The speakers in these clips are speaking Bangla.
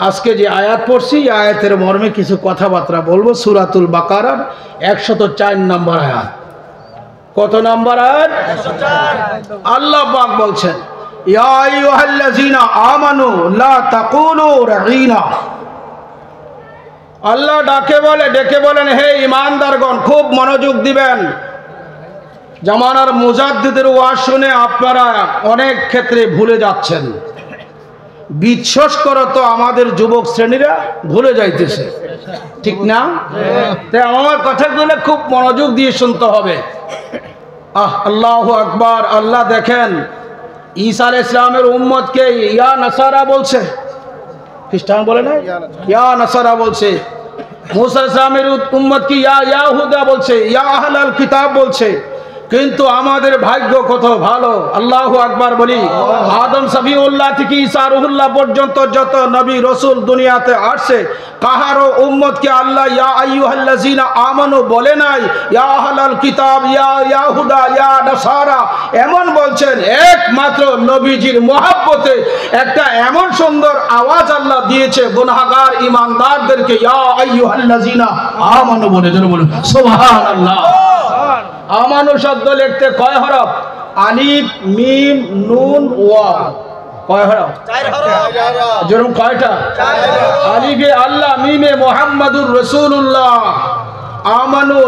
আজকে যে আয়াত পড়ছি এই আয়াতের মর্মে কিছু কথাবার্তা বলবো। সূরাতুল বাকারার 104 নম্বর আয়াত। কত নম্বর আয়াত? 104। আল্লাহ পাক বলছেন, ইয়া আইয়ুহাল্লাযীনা আমানু লা তাকুলু রাঈনা। আল্লাহ ডেকে বলেন, হে ঈমানদারগণ, খুব মনোযোগ দিবেন। জামানার মুজাদ্দিদের ওয়াজ শুনে আপনারা অনেক ক্ষেত্রে ভুলে যাচ্ছেন। বিশ্বাস করো তো আমাদের যুবক শ্রেণীরা ভুলে যাইতেছে, ঠিক না? তাই আমার কথাগুলো খুব মনোযোগ দিয়ে শুনতে হবে। আল্লাহু আকবার। আল্লাহ দেখেন, ঈসা আলাইহিস সালামের উম্মতকে ইয়া নাসারা বলছে, খ্রিস্টান বলে না, ইয়া নাসারা বলছে। মুসা আলাইহিস সালামের উম্মতকে ইয়া ইয়াহুদা বলছে, ইয়া আহলাল কিতাব বলছে। কিন্তু আমাদের ভাগ্য কত ভালো, আল্লাহু আকবার বলি। আদম সফিউল্লাহ থেকে ঈসা রুহুল্লাহ পর্যন্ত যত নবী রসুল দুনিয়াতে আসছে, কাহারও উম্মতকে আল্লাহ ইয়া আইয়ুহাল্লাযীনা আমানু বলে নাই, ইয়া আহলাল কিতাব, ইয়া ইয়াহুদা, ইয়া নাসারা এমন বলছেন। একমাত্র নবীজির মহব্বতে একটা এমন সুন্দর আওয়াজ আল্লাহ দিয়েছে গুনাহগার ঈমানদারদেরকে ইয়া আইয়ুহাল্লাযীনা আমানু বলে। যেন বলুন সুবহানাল্লাহ। আমানু শব্দ লিখতে কয় হরফ? আলিফ, মিম, নুন, ওয়া। কয় হরফ? 4 হরফ। যেরকম কয়টা? 4 হরফ। আলিফে আল্লাহ, মিমে মুহাম্মাদুর রাসূলুল্লাহ, আমানু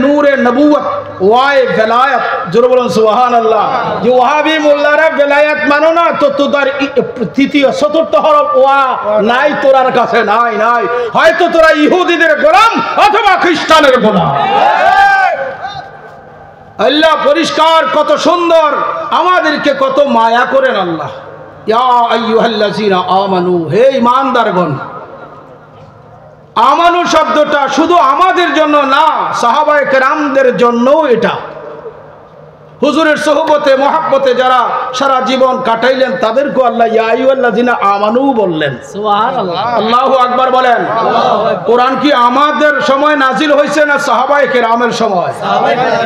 নূরে নবুয়ত, ওয়ায়ে বেলায়েত। জোরে বলুন সুবহানাল্লাহ। যে ওয়াহাবি মোল্লারা বেলায়েত মানো না, তো তোদের তৃতীয় চতুর্থ হরফ ওয়া নাই তোরার কাছে, নাই। হয়তো তোরা ইহুদিদের গোলাম অথবা খ্রিস্টানের গোলাম। আল্লাহ পরিষ্কার, কত সুন্দর, আমাদেরকে কত মায়া করেন আল্লাহ। ইয়া আইয়ুহাল্লাযীনা আমানু, হে ঈমানদারগণ। আমানু শব্দটা শুধু আমাদের জন্য না, সাহাবায়ে কেরামদের জন্যও এটা। হুজুরের সোহবতে মহব্বতে যারা সারা জীবন কাটাইলেন তাদেরকে আল্লাহ ইয়া আইয়ুহাল্লাযীনা আমানু বললেন। সুবহানাল্লাহ। আল্লাহু আকবার বলেন। কোরআন কি আমাদের সময় নাজিল হয়েছে না সাহাবায়ে কেরামের সময়?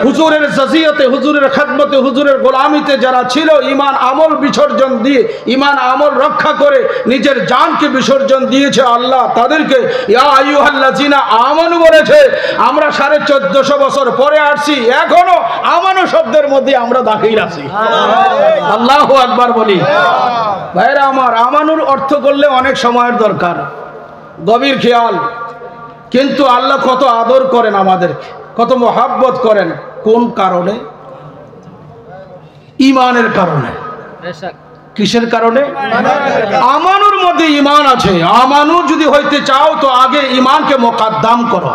হুজুরের জাজিয়াতে, হুজুরের খেদমতে, হুজুরের গোলামিতে যারা ছিল, ঈমান আমল বিসর্জন দিয়ে, ঈমান আমল রক্ষা করে নিজের জানকে বিসর্জন দিয়েছে আল্লাহ, তাদেরকে ইয়া আইয়ুহাল্লাযীনা আমানু বলেছে। আমরা 1450 বছর পরে আসছি, এখনো আমানু শব্দের মধ্যে আমরা দাখিল আছি। আল্লাহু আকবার বলি। ভাইরা আমার, আমানুর অর্থ করলে অনেক সময়ের দরকার, গভীর খেয়াল। কিন্তু আল্লাহ কত আদর করেন আমাদেরকে, কত মহাব্বত করেন। কোন কারণে? ঈমানের কারণে। কিসের কারণে? আমানুর মধ্যে ঈমান আছে। আমানু যদি হইতে চাও তো আগে ঈমানকে মুকদ্দম করো।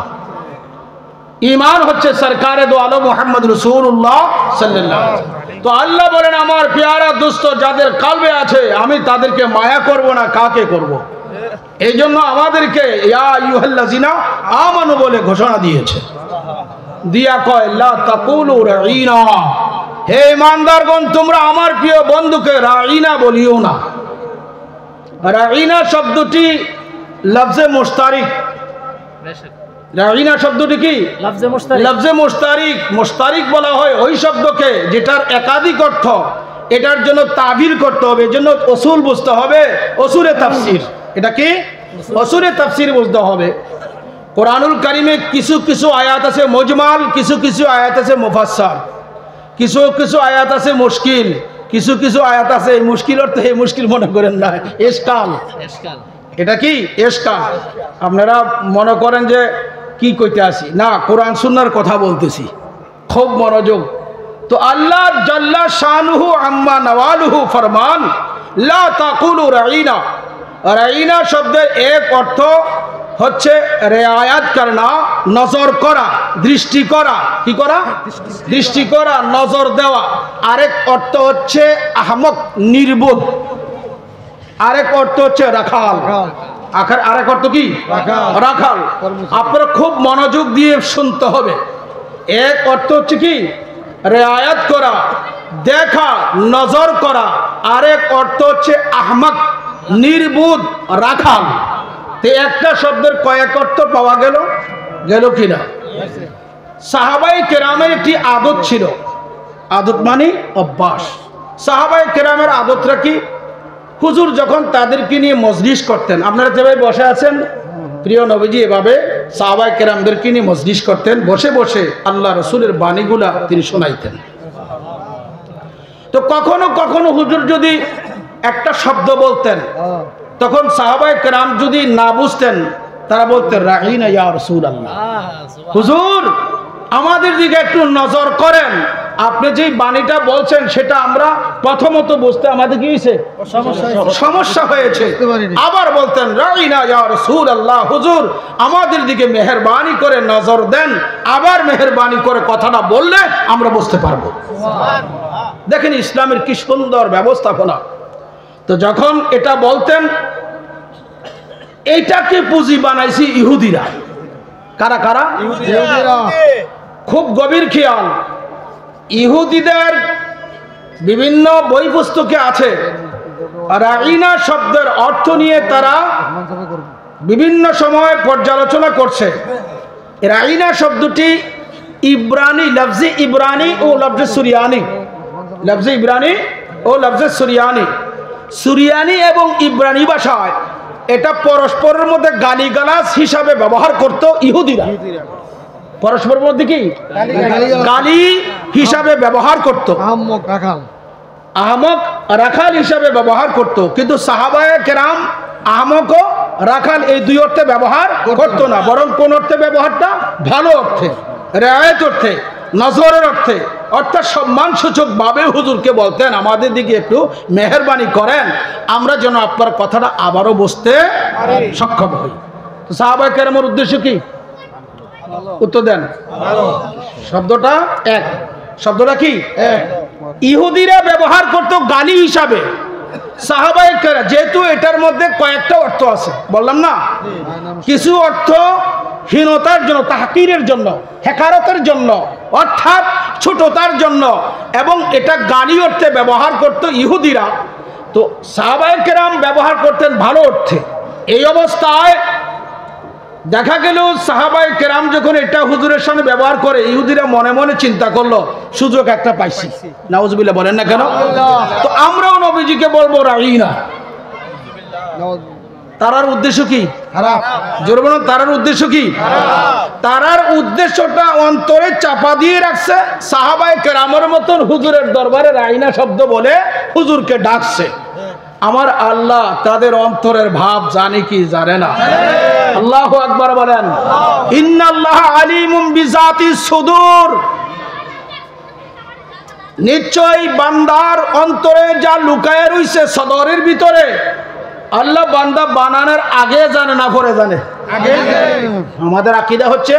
ঈমান হচ্ছে সরকারে দো আলম মুহাম্মদ রাসূলুল্লাহ সাল্লাল্লাহু আলাইহি ওয়াসাল্লাম। তো আল্লাহ বলেন, আমার পেয়ারা দোস্ত যাদের কলবে আছে, আমি তাদেরকে মায়া করব না, কাকে করব? এই জন্য আমাদেরকে ইয়া আইয়ুহাল্লাযীনা আমানু বলে ঘোষণা দিয়েছে। দিয়া কয় লা তাকুলু রাঈনা, হে ঈমানদারগণ, তোমরা আমার প্রিয় বন্ধুকে রাঈনা বলিও না। রাঈনা শব্দটি লফজে মুশতারিক। রাঈনা শব্দটি কি? লফজে মুশতারিক। মুশতারিক বলা হয় ওই শব্দকে যেটার একাধিক অর্থ, এটার জন্য তাবির করতে হবে, এজন্য উসুল বুঝতে হবে, উসুলে তাফসীর। এটা কি? উসুলে তাফসীর বুঝতে হবে। কোরআনুল কারীমে কিছু কিছু আয়াত আছে মুজমাল, কিছু কিছু আয়াত আছে মুফাসসার, কিছু কিছু আয়াত আছে মুশকিল, কিছু কিছু আয়াত আছে এই মুশকিল অর্থে, এই মুশকিল মনে করেন না, ইশকাল। এটা কি? ইশকাল। আপনারা মনে করেন যে কি কইতে আসি না, কোরআন সুন্নাহর কথা বলতেছি, খুব মনোযোগ। তো আল্লাহ জাল্লা শানুহু আম্মা নওয়ালুহু ফরমান লা তাকুলু রাঈনা। রাঈনা শব্দের এক অর্থ হচ্ছে রিয়ায়াত করনা, নজর করা, দৃষ্টি করা। কি করা? দৃষ্টি করা, নজর দেওয়া। আরেক অর্থ হচ্ছে আহমক, নির্বোধ। আরেক অর্থ হচ্ছে রাখাল। আরেক অর্থ কি? রাখাল। আপনারা খুব মনোযোগ দিয়ে শুনতে হবে। এক অর্থ হচ্ছে কি? রিয়ায়াত করা, দেখা, নজর করা। আরেক অর্থ হচ্ছে আহমক, নির্বোধ, রাখাল। তো একটা শব্দের কয়েক অর্থ পাওয়া গেল কিনা? সাহাবায়ে কেরামের একটি আদত ছিল। আদত মানে অভ্যাস। সাহাবায়ে কেরামের আদতটা কি? হুজুর যখন তাদেরকে নিয়ে মজলিস করতেন, আপনারা যেভাবে বসে আছেন, প্রিয় নবীজি এভাবে সাহাবায়ে কেরামদেরকে নিয়ে মজলিস করতেন, বসে বসে আল্লাহ রসুলের বাণীগুলা তিনি শোনাইতেন। তো কখনো কখনো হুজুর যদি একটা শব্দ বলতেন, তখন সাহাবায়ে কেরাম যদি না বুঝতেন, তারা বলতেন রাহিনা ইয়া রাসূলুল্লাহ, হুজুর আমাদের দিকে একটু নজর করেন, আপনি যেই বাণীটা বলছেন সেটা আমরা প্রথমত বুঝতে আমাদের কি হয়েছে, সমস্যা হয়েছে। আবার বলতেন রাইনা ইয়া রাসূলুল্লাহ, হুজুর আমাদের দিকে মেহেরবানি করে নজর দেন, আবার মেহেরবানি করে কথাটা বললে আমরা বুঝতে পারবো। দেখেন ইসলামের কি সুন্দর ব্যবস্থাপনা। তো যখন এটা বলতেন, এইটাকে পুঁজি বানাইছি ইহুদিরা। কারা কারা? ইহুদিরা। খুব গভীর খেয়াল, ইহুদিদের বিভিন্ন বই পুস্তকে আছে রাইনা শব্দের অর্থ নিয়ে তারা বিভিন্ন সময় পর্যালোচনা করছে। রাইনা শব্দটি ইব্রানি, লফজে ইব্রানি ও লফজে সুরিয়ানি, লফজে ইব্রানি ও লফজে সুরিয়ানি, সুরিয়ানি এবং ইব্রানি ভাষায় এটা পরস্পরের মধ্যে গালিগালাজ হিসাবে ব্যবহার করত ইহুদিরা। পরস্পরের মধ্যে কি গালি হিসাবে ব্যবহার করত, আহমক রাখাল হিসাবে ব্যবহার করত। কিন্তু সাহাবায়ে কেরাম আহমক ও রাখাল এই দুই অর্থে ব্যবহার করত না, বরং কোন অর্থে ব্যবহারটা, ভালো অর্থে, রেয়ায়ত অর্থে, নজরের অর্থে, অর্থাৎ সম্মানসূচক ভাবে হুজুরকে বলতেন আমাদের দিকে একটু মেহেরবানি করেন, আমরা যেন আপনার কথাটা আবারও বুঝতে সক্ষম হই। তো সাহাবায়ে কেরামের উদ্দেশ্য কি? উত্তর দেন। শব্দটা এক। শব্দটা কি? ইহুদিরা ব্যবহার করত গালি হিসাবে। সাহাবায়ে কেরাম, যেহেতু এটার মধ্যে কয়েকটা অর্থ আছে, বললাম না, কিছু অর্থ হীনতার জন্য, তাহকিরের জন্য, হেকারতের জন্য, অর্থাৎ ছোটতার জন্য, এবং এটা গালি অর্থে ব্যবহার করত ইহুদিরা। তো সাহাবায়ে কেরাম ব্যবহার করতেন ভালো অর্থে। এই অবস্থায় দেখা গেল সাহাবায়ে কেরাম যখন এটা হুজুরের সামনে ব্যবহার করে, ইহুদিরা মনে মনে চিন্তা করলো সুযোগ একটা পাইছি। নাউজুবিল্লাহ বলেন না কেন? তো আমরাও নবীজিকে বলবো রাইনা। তারার উদ্দেশ্য কি? জোরে বলুন, তারার উদ্দেশ্য কি? তারার উদ্দেশ্যটা অন্তরে চাপা দিয়ে রাখছে। সাহাবায়ে কেরামের মতন হুজুরের দরবারে রাইনা শব্দ বলে হুজুরকে ডাকছে। আমার আল্লাহ তাদের অন্তরের ভাব জানে কি জানে না? আল্লাহু আকবার বলেন। ইন্নাল্লাহা আলিমুম বিজাতিস সুদূর, নিশ্চয়ই বান্দার অন্তরে যা লুকায়ে রইছে সদরের ভিতরে, আল্লাহ বান্দা বানানোর আগে জানে না পরে জানে? আমাদের আকীদা হচ্ছে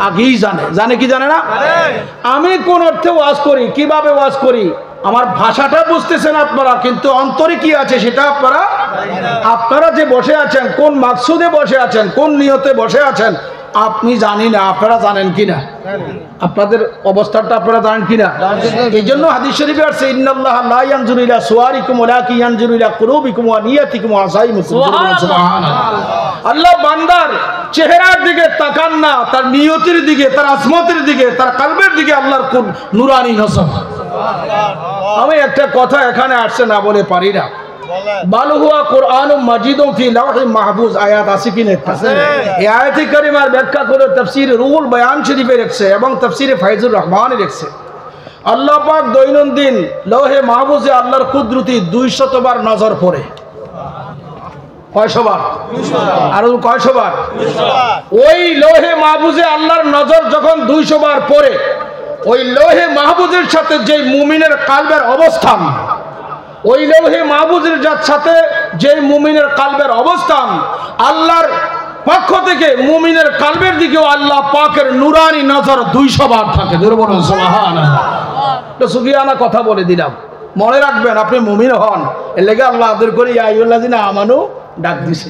আগেই জানে। জানে কি জানে না? আমি কোন অর্থে ওয়াজ করি, কিভাবে ওয়াজ করি, আমার ভাষাটা বুঝতেছেন আপনারা, কিন্তু অন্তরে কি আছে সেটা আপনারা যে বসে আছেন, কোন মাকসুদে বসে আছেন, কোন নিয়তে বসে আছেন, আপনি জানি না। আপনারা জানেন কিনা? আপনাদের অবস্থাটা আপনারা জানেন কিনা? এই জন্য হাদিস শরীফে আছে ইন্নাল্লাহা লা ইয়ানজুরু ইলা সুওয়ারিকুম ওয়ালাকিন ইয়ানজুরু ইলা কুলুবিকুম ওয়া নিয়াতিকুম ওয়া আযাইমিকুম। সুবহানাল্লাহ। আল্লাহ বান্দার চেহারার দিকে তাকান না, তার নিয়তের দিকে, তার আজমতের দিকে, তার কলবের দিকে আল্লাহর নূরানি নজর। আমি একটা কথা এখানে আসছে না বলে পারি না। বাল হুয়া কুরআনুম মাজিদুম ফি লাওহি মাহফুজ, আয়াত আছে কি না? এই আয়াতে কারিমার ব্যাখ্যা করে তাফসীর রুহুল বয়ান শরীফে রেখেছে এবং তাফসীরে ফাইজুর রহমানে রেখেছে। আল্লাহ পাক দৈনন্দিন লৌহে মাহফুজে আল্লাহর কুদরতি 200 বার নজর পড়ে। কয়শো বার? আর কয়শো বার? ওই লৌহে মাহফুজে আল্লাহর নজর যখন 200 বার পড়ে, ওই লৌহে মাহফুজের সাথে যে মুমিনের কালবের অবস্থান, ওই লৌহে মাহফুজের সাথে যে মুমিনের কালবের অবস্থান, আল্লাহর পক্ষ থেকে মুমিনের কালবের দিকেও আল্লাহ পাকের নুরানি নজর 200 বার থাকে। বলুন সুবহানাল্লাহ। তো সুফিয়ানা কথা বলে দিলাম, মনে রাখবেন আপনি মুমিন হন, এর লেগে আল্লাহ আদর করে ইয়া আইয়ুহাল্লাযিনা আমানু ডাক দিছে।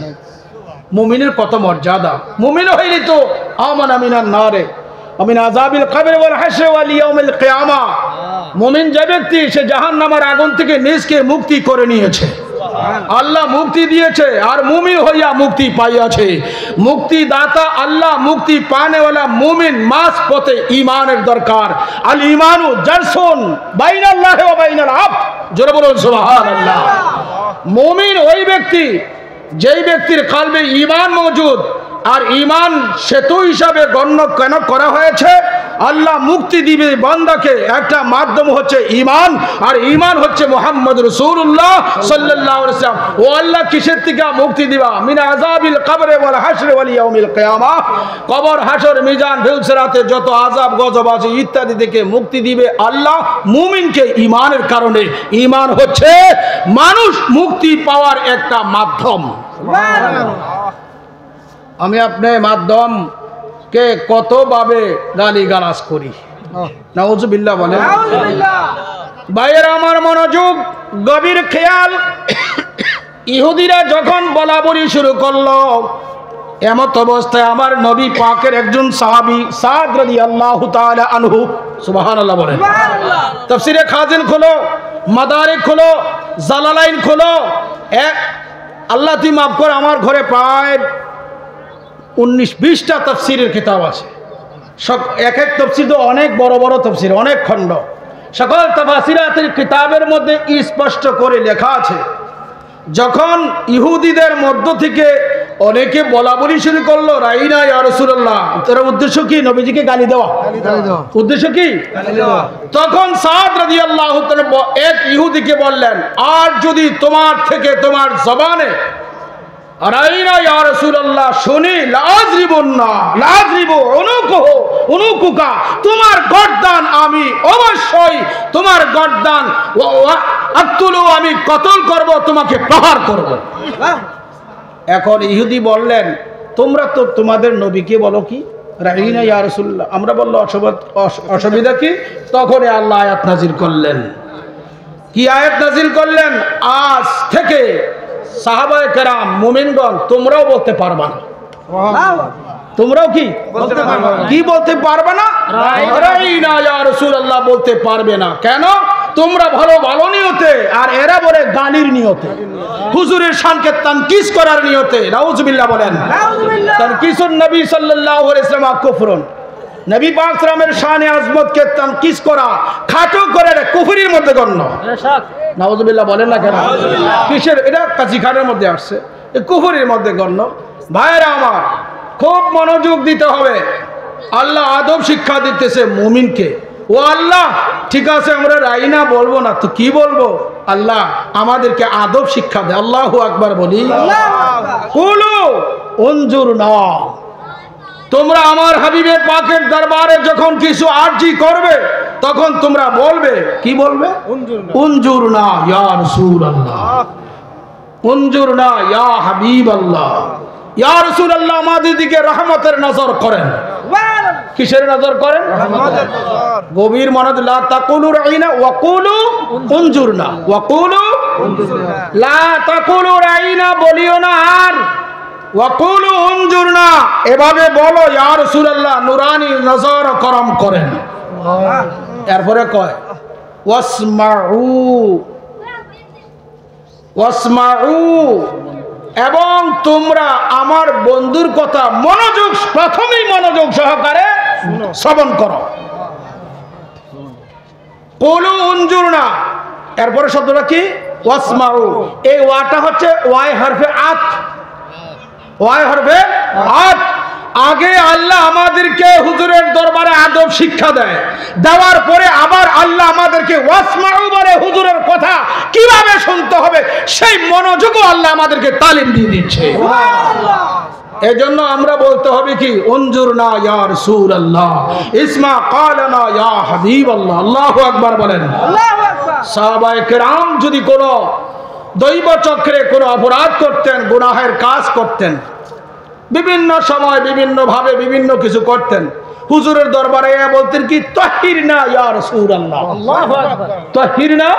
মুমিনের কত মর্যাদা! মুমিন হইলে তো আমানা মিনান নারে আমিন আযাবিল কবর ওয়াল হাশর ওয়াল ইয়াউমিল কিয়ামা। মুমিন যে ব্যক্তি, সে জাহান্নামের আগুন থেকে নিজকে মুক্তি করে নিয়েছে, আল্লাহ মুক্তি দিয়েছে, আর মুমিন হইয়া মুক্তি পাইয়াছে। মুক্তি দাতা আল্লাহ, মুক্তি পানেওয়ালা মুমিন। মাস পথে ঈমানের দরকার। আল ঈমানু জারসুন বাইনাল্লাহি ওয়া বাইনাল আবদ। জোরে বলুন সুবহানাল্লাহ। মুমিন ওই ব্যক্তি যেই ব্যক্তির কলবে ঈমান মজুদ, আর ঈমান সেতু হিসাবে গণ্য কেন করা হয়েছে? আল্লাহ মুক্তি দিবে বান্দাকে, একটা মাধ্যম হচ্ছে ঈমান, আর ঈমান হচ্ছে মুহাম্মদ রাসূলুল্লাহ সাল্লাল্লাহু আলাইহি ওয়াসাল্লাম। ও আল্লাহ কিসের থেকে মুক্তি দিবা? মিন আযাবিল কবর ওয়াল হাশর ওয়াল ইয়াউমিল কিয়ামাহ। কবর, হাসর, মিজান, ফিলসিরাতে যত আযাব গজব আছে ইত্যাদি থেকে মুক্তি দিবে আল্লাহ মুমিনকে ঈমানের কারণে। ঈমান হচ্ছে মানুষ মুক্তি পাওয়ার একটা মাধ্যম। আমি আপনি মাধ্যমকে কতভাবে গালিগালাজ করি, নাউজুবিল্লাহ বলেন। ভাইয়েরা আমার, মনোযোগ, গভীর খেয়াল। ইহুদিরা যখন বলাবলি শুরু করলো, এমত অবস্থায় আমার নবী পাকের একজন সাহাবী সাদ রাদিয়াল্লাহু তাআলা আনহু, সুবহানাল্লাহ বলেন, তাফসীরে খাজিন খোলো, মাদারিক খোলো, জালালাইন খোলো। আল্লাহ তুই মাফ কর, আমার ঘরে প্রায় 19-20টা তাফসীরের কিতাব আছে। এক এক তাফসীর তো অনেক বড় বড় তাফসীর, অনেক খণ্ড। সকল তাফসীরাতের কিতাবের মধ্যে স্পষ্ট করে লেখা আছে, যখন ইহুদিদের মধ্য থেকে অনেকে বলা বলি শুরু করলো রাইনা ইয়া রাসূলুল্লাহ, তার উদ্দেশ্য কি? নবীজিকে গালি দেওয়া। উদ্দেশ্য কি? তখন সাদ রাদিয়াল্লাহু তাআলা এক ইহুদিকে বললেন, আর যদি তোমার থেকে তোমার জবানে রাইনা ইয়া রাসূলুল্লাহ শুনি, লাযরিবু উনুকুকা, তোমার গর্দান আমি অবশ্যই, তোমার গর্দান আক্তুলু, আমি কতল করব, তোমাকে প্রহার করব। এখন ইহুদি বললেন, তোমরা তো তোমাদের নবীকে বলো কি রাইনা ইয়া রাসূলুল্লাহ, আমরা বললো অসুবিধা কি? তখন আল্লাহ আয়াত নাজিল করলেন। কি আয়াত নাজিল করলেন? আজ থেকে সাহাবায়ে কেরাম, মুমিনগণ, তোমরাও বলতে পারবা না। তোমরাও কি বলতে পারবে না? কি বলতে পারবে না? রাইনা ইয়া রাসূলুল্লাহ বলতে পারবে না। কেন? তোমরা ভালো ভালো নিয়তে, আর এরা বলে গালির নিয়তে, হুজুরের শানকে তানকিস করার নিয়তে। নাউজুবিল্লাহ বলেন। তানকিসুন নবী সাল্লাল্লাহু আলাইহি ওয়াসাল্লাম কুফরুন, নবী পাক সাল্লামের শানে আজমতকে তানকিস করা, খাটো করে কুফরির মধ্যে গণ্য। নাউজুবিল্লাহ বলেন না কেন? কিসের? এটা কাজী খানের মধ্যে আসছে, কুফরির মধ্যে গণ্য। ভাইরা আমার, খুব মনোযোগ দিতে হবে। আল্লাহ আদব শিক্ষা দিতেছে মুমিনকে। ও আল্লাহ, ঠিক আছে আমরা রাইনা বলবো না তো কি বলবো? আল্লাহ আমাদেরকে আদব শিক্ষা দে। আল্লাহু আকবার বলি। কুলু উনজুরনা, তোমরা আমার হাবিবে পাকের দরবারে যখন কিছু আরজি করবে, তখন তোমরা বলবে, কি বলবে? উনজুরনা ইয়া রাসূলুল্লাহ, উনজুরনা ইয়া হাবিবাল্লাহ, ইয়া রাসূলুল্লাহ আমাদের দিকে রহমতের নজর করেন। কিসের নজর করেন? গভীর মনোযোগ। লা তাকুলু রাইনা ওয়া কুলু উনজুরনা, ওয়া কুলু লা তাকুলু রাইনা বলিও না, আর ওয়া কুলু উনজুরনা এভাবে বলো, ইয়া রাসূলুল্লাহ নুরানি নজর করম করেন। এরপরে কয় ওয়াসমাউ, ওয়াসমাউ, এবং তোমরা আমার বন্ধুর কথা মনোযোগ, প্রথমেই মনোযোগ সহকারে শ্রবণ করো। কুলু উনজুরনা, এরপরে শব্দটা কি? ওয়াসমাউ। এই ওয়াটা হচ্ছে ওয়াই হরফে আত, ওয়াই হরফে আত। আগে আল্লাহ আমাদেরকে হুজুরের দরবারে আদব শিক্ষা দেয়, দেওয়ার পরে আবার আল্লাহ আমাদেরকে ওয়াসমাউ বলে হুজুরের কথা কিভাবে শুনতে হবে সেই মনোযোগও আল্লাহ আমাদেরকে তালিম দিয়ে দিচ্ছে। এজন্য আমরা বলতে হবে কি? উনজুরনা ইয়া রাসূলুল্লাহ, ইসমা ক্বালানা ইয়া হাবিবাল্লাহ। আল্লাহু আকবার বলেন। সাহাবায়ে কেরাম যদি কোনো দৈব চক্রে কোনো অপরাধ করতেন, গুনাহের কাজ করতেন, বিভিন্ন সময় বিভিন্ন ভাবে বিভিন্ন কিছু করতেন, হুজুরের দরবারে বলতেন কি? তাহিরনা ইয়া রাসূলুল্লাহ, আল্লাহু আকবার, তাহিরনা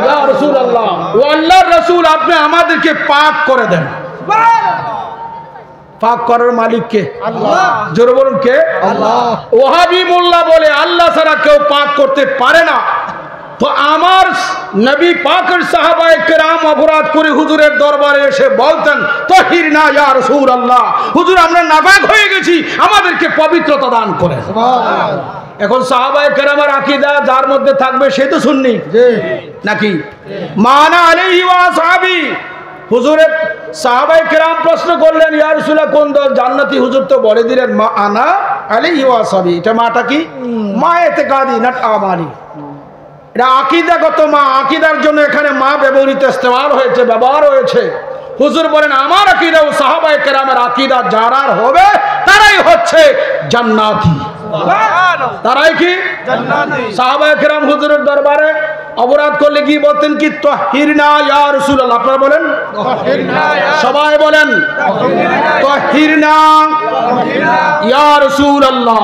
ইয়া রাসূলুল্লাহ, ও আল্লাহর রাসূল আপনি আমাদেরকে পাক করে দেন। পাক করার মালিক কে? আল্লাহ। জোরে বলুন কে? আল্লাহ। ওয়াহাবি মোল্লা বলে আল্লাহ ছাড়া কেউ পাক করতে পারে না। তো আমার নবী পাকের সাহাবায়ে কেরাম অপরাধ করে হুজুরের দরবারে এসে বলতেন তাহিরনা ইয়া রাসূলুল্লাহ, হুজুর আমরা নাপাক হয়ে গেছি, আমাদেরকে পবিত্রতা দান করেন। সুবহানাল্লাহ। এখন সাহাবায়ে কেরামের আকীদা যার মধ্যে থাকবে সে তো সুন্নি নাকি? মানা আলাইহি ওয়া আসহাবি, হুজুরের সাহাবায়ে কেরাম প্রশ্ন করলেন, ইয়া রাসূলুল্লাহ কোন দল জান্নাতি? হুজুর তো বলে দিলেন, মা আনা আলাইহি ওয়া সাহবি। এটা মাটা কি? মা এতেকাদি নাট আমালি, এটা আকীদাগত মা। আকীদার জন্য এখানে মা ব্যবহৃত ইস্তেমাল হয়েছে, ব্যবহার হয়েছে। হুজুর বলেন আমার আকীদা ও সাহাবায়ে কেরামের আকীদা যারার হবে তারাই হচ্ছে জান্নাতি। তারাই কি জান্নাতি। সাহাবায়ে কেরাম হুজুরের দরবারে অপরাধ করলে কি বলতেন? কি তাহিরনা ইয়া রাসূলুল্লাহ। আপনারা বলেন সবাই বলেন তাহিরনা ইয়া রাসূলুল্লাহ,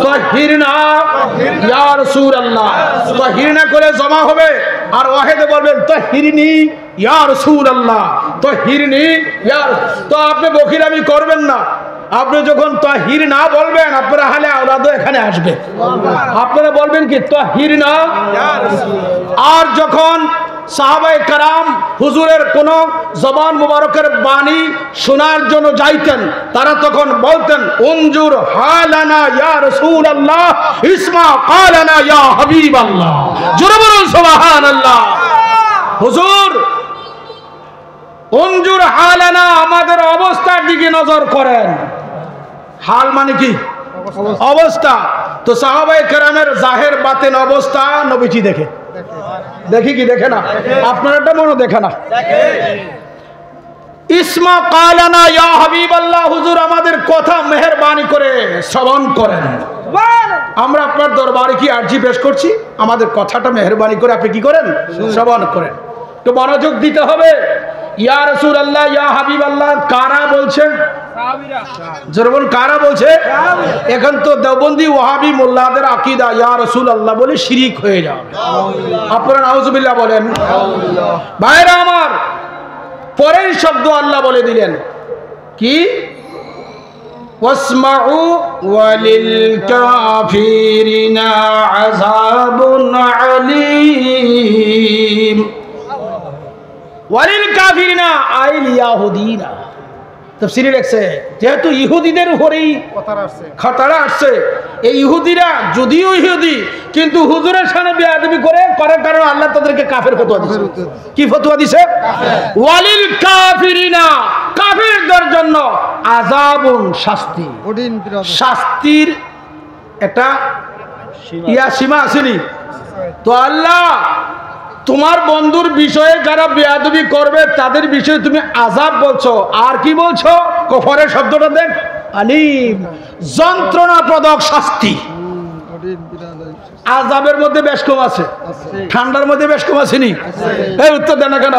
তাহিরনা ইয়া রাসূলুল্লাহ। তাহিরনা করে জমা হবে আর ওয়াহিদে বলবেন তাহিরনি ইয়া রাসূলুল্লাহ, তাহিরনি ইয়া। তো আপনি বখিরামি করবেন না। আপনি যখন তাহির না বলবেন আপনারা হালে আওলাদও এখানে আসবে। আপনারা বলবেন কি তাহিরনা। আর যখন সাহাবায়ে কেরাম হুজুরের কোন জবান মুবারকের বাণী শোনার জন্য যাইতেন, তারা তখন বলতেন উনজুর হালানা ইয়া রাসূলুল্লাহ ইসমা কালানা ইয়া হাবিবাল্লাহ। জোরে বলুন সুবহানাল্লাহ। হুজুর উনজুর হালানা, আমাদের অবস্থার দিকে নজর করেন। হাল মানে কি? অবস্থা। তো সাহাবায়ে কেরামের জাহের বাতেন অবস্থা নবীজি দেখে। দেখি কি দেখে না? আপনারটা মনে দেখে না? ইসমা কালানা ইয়া হাবিবাল্লাহ, হুজুর আমাদের কথা মেহেরবানি করে শ্রবণ করেন। আমরা আপনার দরবারে কি আরজি পেশ করছি, আমাদের কথাটা মেহেরবানি করে আপনি কি করেন? শ্রবণ করেন। তো মনোযোগ দিতে হবে। ইয়া রাসূলুল্লাহ ইয়া হাবিবাল্লাহ কারা বলছে? সাহাবীরা। যেমন কারা বলছে? এখন তো দেওবন্দি ওয়াহাবি মোল্লাদের আকীদা ইয়া রাসূলুল্লাহ বলে শিরিক হয়ে যাবে। আপনারা নাউজুবিল্লাহ বলেন। ভাইরা আমার, পরের শব্দ আল্লাহ বলে দিলেন কি? ওয়াসমাউ ওয়ালিল কাফিরিনা আযাবুন আলীম। ওয়ালিল কাফিরিনা আইল ইয়াহুদিনা। তাফসীরে লেখছে যেহেতু ইহুদিদের উপরেই খতরা আসছে, এই ইহুদিরা যদিও ইহুদি কিন্তু হুজুরের সামনে বেয়াদবি করার কারণে আল্লাহ তাদেরকে কাফের ফতোয়া দিয়েছে। কি ফতোয়া দিয়েছে? ওয়ালিল কাফিরিনা, কাফিরদের জন্য আযাবুন শাস্তি। শাস্তির একটা সীমা আসেনি। তো আল্লাহ তোমার বন্ধুর বিষয়ে যারা বেয়াদবি করবে তাদের বিষয়ে তুমি আযাব বলছো, আর কি বলছো? কফরের শব্দটা দেন, আলিম, যন্ত্রণাপ্রদক শাস্তি। আযাবের মধ্যে বেশ কম আছে, ঠান্ডার মধ্যে বেশ কম আসেনি? এই উত্তর দেন না কেন?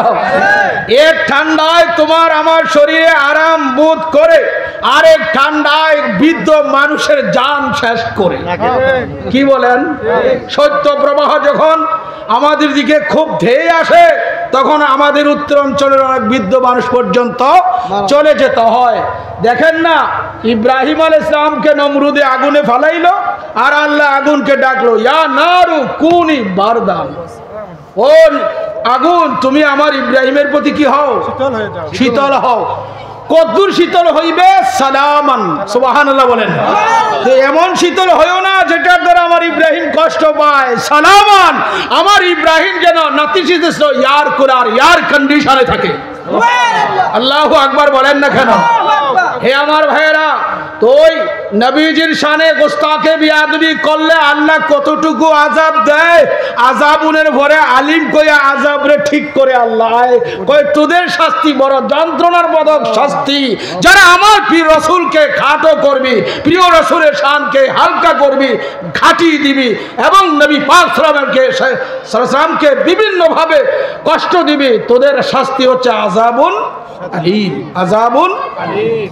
এক ঠান্ডায় তোমার আমার শরীরে আরাম বোধ করে, আরেক ঠান্ডায় বৃদ্ধ মানুষের জান শেষ করে। কি বলেন? সত্য প্রবাহ যখন আমাদের দিকে খুব ধেয়ে আসে তখন আমাদের উত্তর অঞ্চলের অনেক বৃদ্ধ মানুষ পর্যন্ত চলে যেতে হয়। দেখেন না, ইব্রাহিম আলাইহিস সালামকে নমরুদে আগুনে ফালাইলো আর আল্লাহ আগুনকে ডাকলো, ইয়া নারু কুনি বারদান। ও আগুন, তুমি আমার ইব্রাহিমের প্রতি কি হও? শীতল হও। কদ্দুর শীতল হইবে? সালামান। সুবহানাল্লাহ বলেন। তো এমন শীতল হইও না যেটার দ্বারা আমার ইব্রাহিম কষ্ট পায়। সালামান, আমার ইব্রাহিম যেন নাতিশীতোষ্ণ ইয়ার কুরার ইয়ার কন্ডিশনে থাকে। আল্লাহু আকবার বলেন না কেন? হে আমার ভাইয়েরা, তো ওই নবীজির শানে গোস্তাকে বিয়াদবি করলে আল্লাহ কতটুকু আযাব দেয়। আযাবুনের ভরে আলিম কইয়া আযাবরে ঠিক করে আল্লাহ কয় তোদের শাস্তি বড় যন্ত্রণার বদক শাস্তি। যারা আমার প্রিয় রাসূলকে খাটো করবি, প্রিয় রাসূলের শানকে হালকা করবি, ঘাটিয়ে দিবি এবং নবী পাক সাল্লাল্লাহু বিভিন্ন ভাবে কষ্ট দিবি, তোদের শাস্তি হচ্ছে আযাবুন আলীম। আযাবুন আলীম।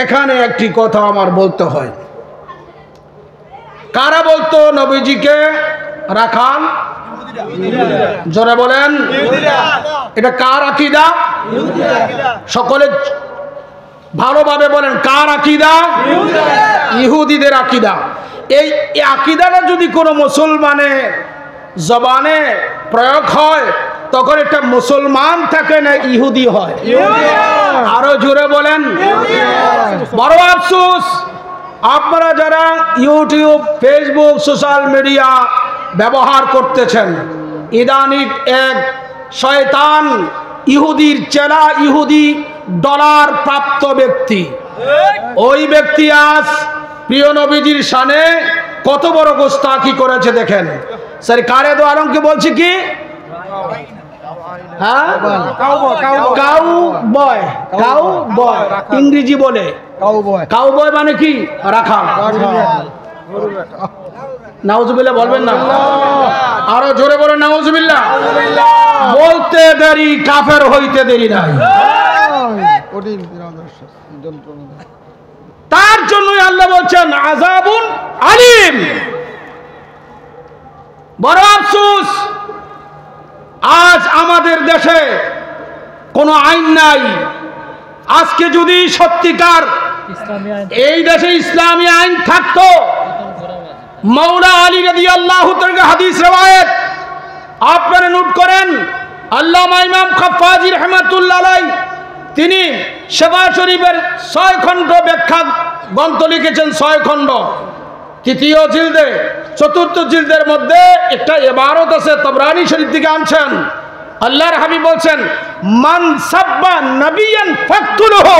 এখানে একটি কথা আমার বলতে হয়। কারা বলতো নবীজিকে রাখাল? জোরে বলেন। এটা কার আকীদা? সকলে ভালোভাবে বলেন, কার আকীদা? ইহুদিদের আকীদা। এই আকীদাটা যদি কোনো মুসলমানের জবানে প্রয়োগ হয় তখন এটা মুসলমান থাকে না ইহুদি হয়। আরো জোরে বলেন। বড় আফসোস, আপনারা যারা ইউটিউব, ফেসবুক, সোশ্যাল মিডিয়া ব্যবহার করতেছেন, ইদানিং এক শয়তান ইহুদির চেলা, ইহুদি ডলার প্রাপ্ত ব্যক্তি, ওই ব্যক্তি আজ প্রিয় নবীজির শানে কত বড় গোস্তাকি করেছে দেখেন। সরকারে দো আলমকে বলছি কি ইংরেজি বলে কাউবয় মানে কি রাখাল। নাউজুবিল্লাহ বলবেন না, আরো জোরে বলে নাউজুবিল্লাহ। বলতে দেরি কাফের হইতে দেরি নাই। তার জন্যই আল্লাহ বলছেন আযাবুন আলিম। বড় আফসোস, আজ আমাদের দেশে কোনো আইন নাই। আজকে যদি সত্যিকার এই দেশে ইসলামী আইন থাকতো, মাওলা আলী রাদিয়াল্লাহু তাআলা হাদিস রওয়ায়াত আপনারা নোট করেন। আল্লামা ইমাম খাফফাজি রাহমাতুল্লাহ আলাইহি তিনি শিফা শরীফের 6 খণ্ড ব্যাখ্যা গ্রন্থ লিখেছেন, 6 খণ্ড। তৃতীয় জিলদে, চতুর্থ জিলদের মধ্যে একটা ইবারত আছে, তাবরানী শরীফ থেকে আনছেন। আল্লাহর হাবিব বলছেন মান সাব্বা নবিয়ান ফাকতুলহু।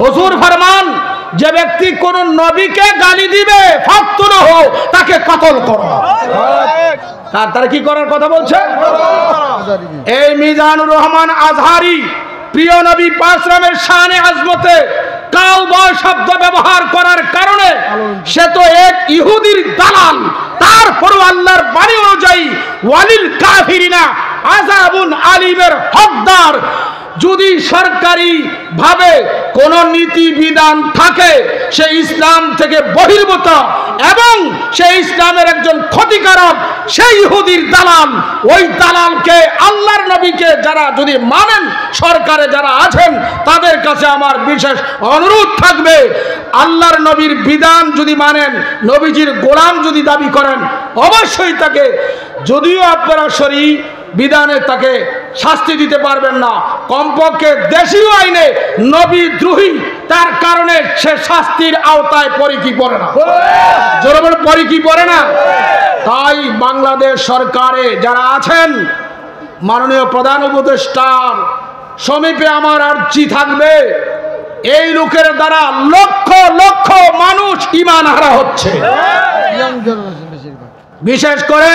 হুজুর ফরমান, যে ব্যক্তি কোন নবীকে গালি দিবে ফাকতুলহু, তাকে কতল করো। তার কি করার কথা বলছে? এই মিজানুর রহমান আজহারি প্রিয় নবী পাক সাল্লামের শানে আজমতে কাউবয় শব্দ ব্যবহার করার কারণে সে তো এক ইহুদির দালাল। তারপরও আল্লাহর বাণী অনুযায়ী ওয়ালিল কাফিরিনা আযাবুন আলিমের হকদার। যদি সরকারি ভাবে কোন নীতি বিধান থাকে, সে ইসলাম থেকে বহির্ভূত এবং সে ইসলামের একজন ক্ষতিকারক, সেই ইহুদির দালাল। ওই দালালকে, আল্লাহর নবীকে যারা যদি মানেন, সরকারে যারা আছেন, তাদের কাছে আমার বিশেষ অনুরোধ থাকবে, আল্লাহর নবীর বিধান যদি মানেন, নবীজির গোলাম যদি দাবি করেন, অবশ্যই তাকে, যদিও আপনারা শরী বিধানে তাকে শাস্তি দিতে পারবেন না, কমপক্ষে দেশীয় আইনে নবী দ্রোহী, তার কারণে সে শাস্তির আওতায় পড়ে কি পড়ে না? জোরে বলে পড়ে কি পড়ে না? তাই বাংলাদেশ সরকারে যারা আছেন, মাননীয় প্রধান উপদেষ্টার সমীপে আমার আর্জি থাকবে, এই লোকের দ্বারা লক্ষ লক্ষ মানুষ ঈমান হারা হচ্ছে। বিশেষ করে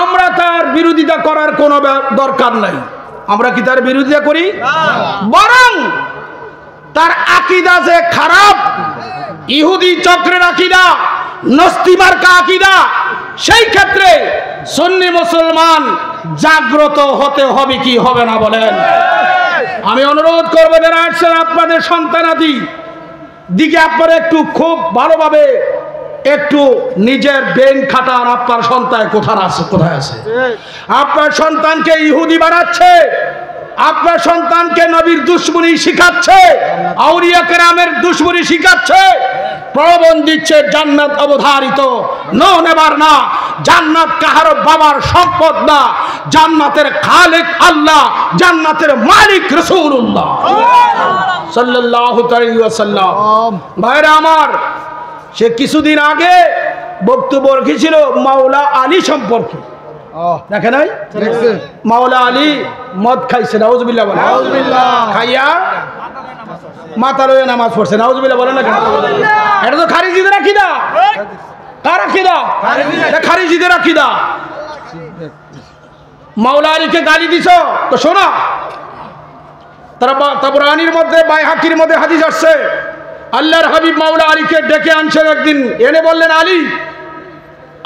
আমরা তার বিরোধিতা করার কোনো দরকার নাই। আমরা কি তার বিরোধিতা করি? বরং তার আকীদা যে খারাপ, ইহুদি চক্রের আকীদা, নস্তি মার্কা আকীদা, সেই ক্ষেত্রে সুন্নি মুসলমান জাগ্রত হতে হবে কি হবে না বলেন? আমি অনুরোধ করবো যারা আসছেন, আপনাদের সন্তানাদি দিকে আপনারা একটু খুব ভালোভাবে একটু নিজের ব্রেন খাটান। আপনার সন্তান কোথায় আছে? আপনার সন্তানকে ইহুদি বানাচ্ছে, আপনার সন্তানকে নবীর দুশ্মনী শিখাচ্ছে, আউলিয়া কেরামের দুশ্মনী শিখাচ্ছে, প্রলোভন দিচ্ছে জান্নাত অবধারিত, নো নেবার না। জান্নাত কাহারো বাবার সম্পদ না, জান্নাতের খালিক আল্লাহ, জান্নাতের মালিক রাসূলুল্লাহ সাল্লাল্লাহু আলাইহি ওয়াসাল্লাম। ভাইরা আমার, সে কিছুদিন আগে বক্তব্য রেখেছিল মাওলা আলী সম্পর্কে, দেখে নাই? মাওলা আলী মদ খাইছে, নাউজুবিল্লাহ বলে, খাইয়া মাথা লয়ে নামাজ পড়ছে, নাউজুবিল্লাহ বলে না কেন? এটা তো খারিজিদের আকীদা। কার আকীদা? খারিজিদের আকীদা। মাওলা আলীকে গালি দিছ তো শোনা, তাবরানীর মধ্যে, বাইহাকির মধ্যে হাদিস আসছে, আল্লাহর হাবিব মাওলা আলীকে ডেকে আনছেন একদিন, এনে বললেন, আলী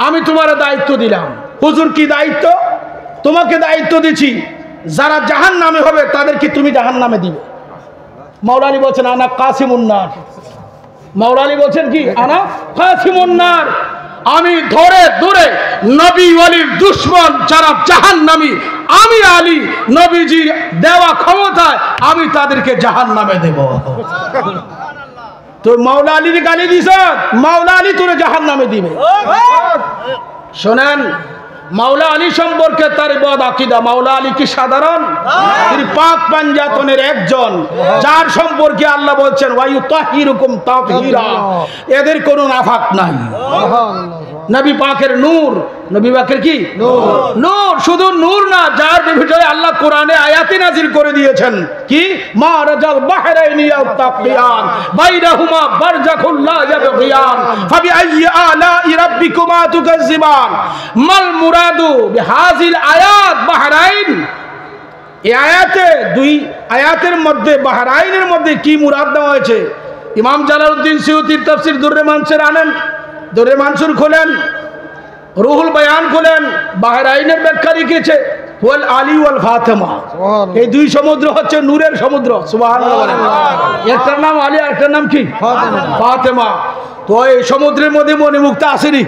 আমি তোমার দায়িত্ব দিলাম। হুজুর কি দায়িত্ব? তোমাকে দায়িত্ব দিচ্ছি, যারা জাহান্নামে হবে তাদেরকে তুমি জাহান্নামে দিবে। মাওলা আলী বলছেন আনা কাসিমুন নার। মাওলা আলী বলছেন কি? আনা কাসিমুন নার। আমি ধরে ধরে নবী ওয়ালির দুশমন যারা জাহান্নামী, আমি আলী নবীজির দেওয়া ক্ষমতায় আমি তাদেরকে জাহান্নামে দেব। তো মাওলা আলীর গালি দিছ, মাওলা আলী তোরে জাহান্নামে দিবে। শোনেন, মাওলা আলী সম্পর্কে তার বদ আকীদা। মাওলা আলী কি সাধারণ? তিনি পাক পাঞ্জাতনের একজন, যার সম্পর্কে আল্লাহ বলছেন ওয়ায়ুতাহিরুকুম তাতহীরা, এদের কোনো নাফাক নাই। নবী পাকের নূর, নবী পাকের কি নূর, শুধু নূর না, যার বিষয়ে আল্লাহ কোরআনে আয়াতে নাজিল করে দিয়েছেন কি মারাজাল বাহরাইনি ইয়ালতাকিয়ান বাইনাহুমা বারজাখুন লা ইয়াবগিয়ান ফাবিআইয়ি আলা'i রাব্বিকুমা তুকাজ্জিবান। মাল মুরাদু বিহাযিল আয়াত বাহরাইন, এই আয়াতে দুই আয়াতের মধ্যে বাহরাইনের মধ্যে কি মুরাদ দেওয়া হয়েছে? ইমাম জালালউদ্দিন সিয়ুতির তাফসীর দুররে মানসুর আনেন, দুররে মানসুর খোলেন, রুহুল বায়ান খোলেন, বাহরাইনের ব্যাখ্যা লিখেছে ওয়াল আলী ওয়াল ফাতেমা। এই দুই সমুদ্র হচ্ছে নূরের সমুদ্র, সুবহানাল্লাহ বলেন। একটার নাম আলী, আরেকটার নাম কি ফাতেমা। তো এই সমুদ্রের মধ্যে মণিমুক্তা আসেনি?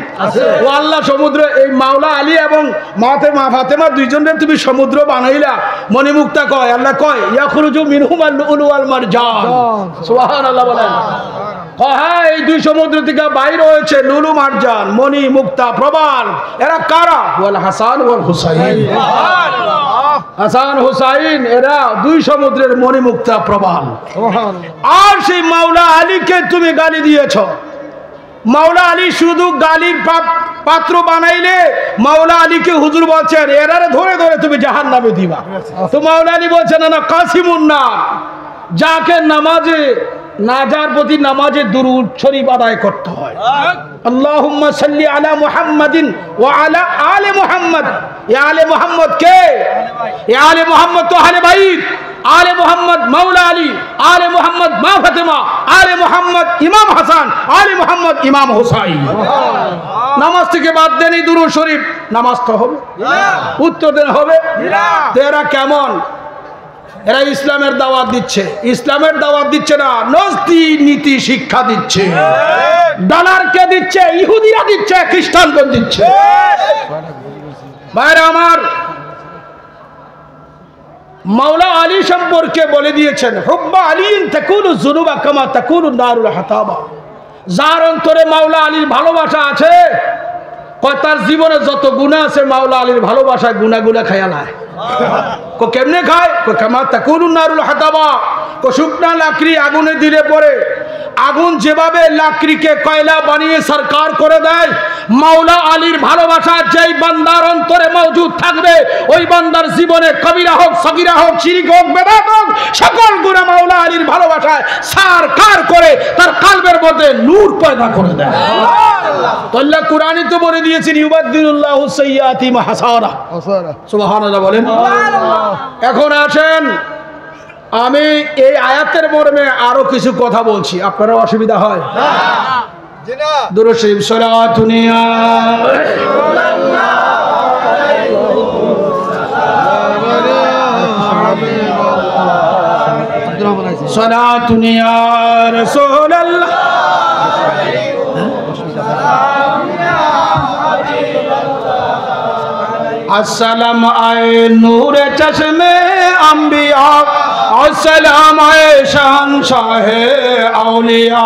ও আল্লাহ সমুদ্র, এই মাওলা আলী এবং ফাতেমা দুইজনের তুমি সমুদ্র বানাইলা, মণিমুক্তা কয়, আল্লাহ কয় ইয়াখরুজু মিনহুমাল লুলু ওয়াল মারজান, সুবহানাল্লাহ বলেন। হ্যাঁ, এই দুই সমুদ্র থেকে বাইরে হয়েছে লুলু মারজান, মণি মুক্তা প্রবাল। এরা কারা? ওয়াল হাসান ওয়াল হুসাইন, হাসান হুসাইন, এরা দুই সমুদ্রের মণি মুক্তা প্রবাল। আর সেই মাওলা আলীকে তুমি গালি দিয়েছ। মাওলা আলী শুধু গালির পাত্র বানাইলে মাওলা আলীকে হুজুর বলছেন এরারে ধরে ধরে তুমি জাহান্নামে দিবা। তো মাওলা আলী বলছেন না কাসিমুন নার, যাকে নামাজে না যার প্রতি নামাজে দুরূদ শরীফ আদায় করতে হয়। আল্লাহুম্মা সাল্লি আলা মুহাম্মাদিন ওয়া আলা আলি মুহাম্মাদ। ইয়া আলে মুহাম্মদ কে? ইয়া আলে মুহাম্মদ তো আহলে বাইত, আলে মুহাম্মদ মাওলা আলী, আলে মুহাম্মদ মা ফাতেমা, আলে মুহাম্মদ ইমাম হাসান, আলে মুহাম্মদ ইমাম হুসাইন। নামাজ থেকে বাদ দেন এই দুরূদ শরীফ, নামাজ তো হবে? উত্তর দেন হবে? তো এরা কেমন? এরা ইসলামের দাওয়াত দিচ্ছে, ইসলামের দাওয়াত দিচ্ছে না, নজদি নীতি শিক্ষা দিচ্ছে। ডলারকে দিচ্ছে, ইহুদিরা দিচ্ছে, খ্রিস্টানগণ দিচ্ছে। ভাইরা আমার, মাওলা আলী সম্পর্কে বলে দিয়েছেন হুব্বা আলীন তাকুনু যুনুবা কামা তাকুনু নারুল হাতাবা। যার অন্তরে মাওলা আলীর ভালোবাসা আছে, তার জীবনে যত গুনাহ আছে মাওলা আলীর ভালোবাসায় গুনাহগুলো খায়ালায়। কেমনে খায়? কামা তাকুনু নারুল হাতাবা। শুকনা লাকড়ি আগুনে দিলে পরে আগুন যেভাবে লাকড়িকে কয়লা বানিয়ে সরকার করে দেয়, মাওলা আলীর ভালোবাসা যেই বান্দার অন্তরে মওজুদ থাকবে, ওই বান্দার জীবনে কবিরা হোক, সগীরা হোক, শিরক হোক, বেদাত হোক, সকল গুনাহ মাওলা আলীর ভালোবাসায় সারকার করে তার কলবের মধ্যে নূর পয়দা করে দেয়। তো আল্লাহ কুরআনে তো বলে দিয়েছেন ইউবাদদিলুল্লাহু সাইয়্যাতি মা হাসানা, সুবহানাল্লাহ বলেন। এখন আসেন, আমি এই আয়াতের মর্মে আরো কিছু কথা বলছি, আপনারা অসুবিধা হয়? দুরূদ শরীফ সালাতুন ইয়া সালাতুন ইয়া রাসূলুল্লাহ। अस्सलाम आए नूरे चश्मे अंबिया, अस्सलाम आए शहंशाह औलिया,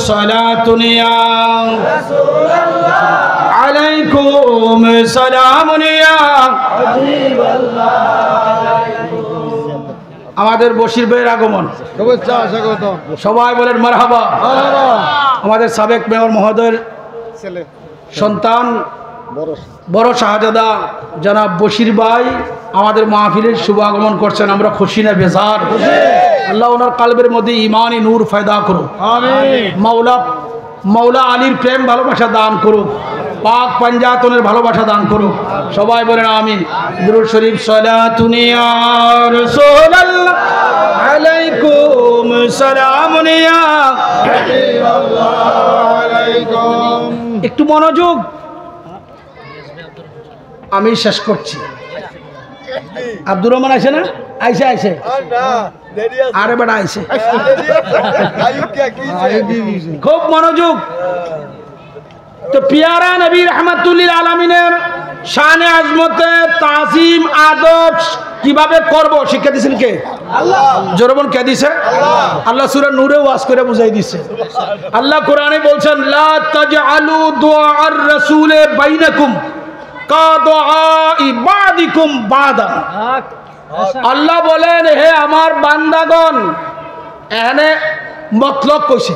सलातुनिया अलैकुम सलामुनिया। আমাদের বশির ভাইয়ের আগমন, সবাই বলেন মারহাবা। আমাদের সাবেক মেয়র মহোদয়ের সন্তান বড় শাহজাদা জনাব বশির ভাই আমাদের মাহফিলের শুভ আগমন করছেন। আমরা খুশি না বেজার? আল্লাহ ওনার কালবের মধ্যে ইমানি নূর ফায়দা করুক, মাওলা আলীর প্রেম ভালোবাসা দান করুক, পাক পাঞ্জাতনের ভালোবাসা দান করুক। সবাই বলেন আমিন। দুরূদ শরীফ সালাতুন ইয়া রাসূলুল্লাহ আলাইকুম সালামুন ইয়া আলাইকুম। একটু মনোযোগ, আমি শেষ করছি। আব্দুর রহমান আইছে না? আইছে আইছে, আরে বেটা আইছে। খুব মনোযোগ। তো পিয়ারা নবী রাহমাতুল্লিল আলামিনের শানে আজমতে তাজিম আদব কিভাবে করব শিক্ষা দিয়েছেন কে? আল্লাহ। জোরবন কে দিয়েছে? আল্লাহ সূরা নূরে ওয়াজ করে বুঝাই দিয়েছে। আল্লাহ কোরআনে বলছেন লা তাজআলু দুআআর রাসূলে বাইনাকুম আল্লাহ বলেন হে আমার বান্দাগণ, এখানে মতলব কইছে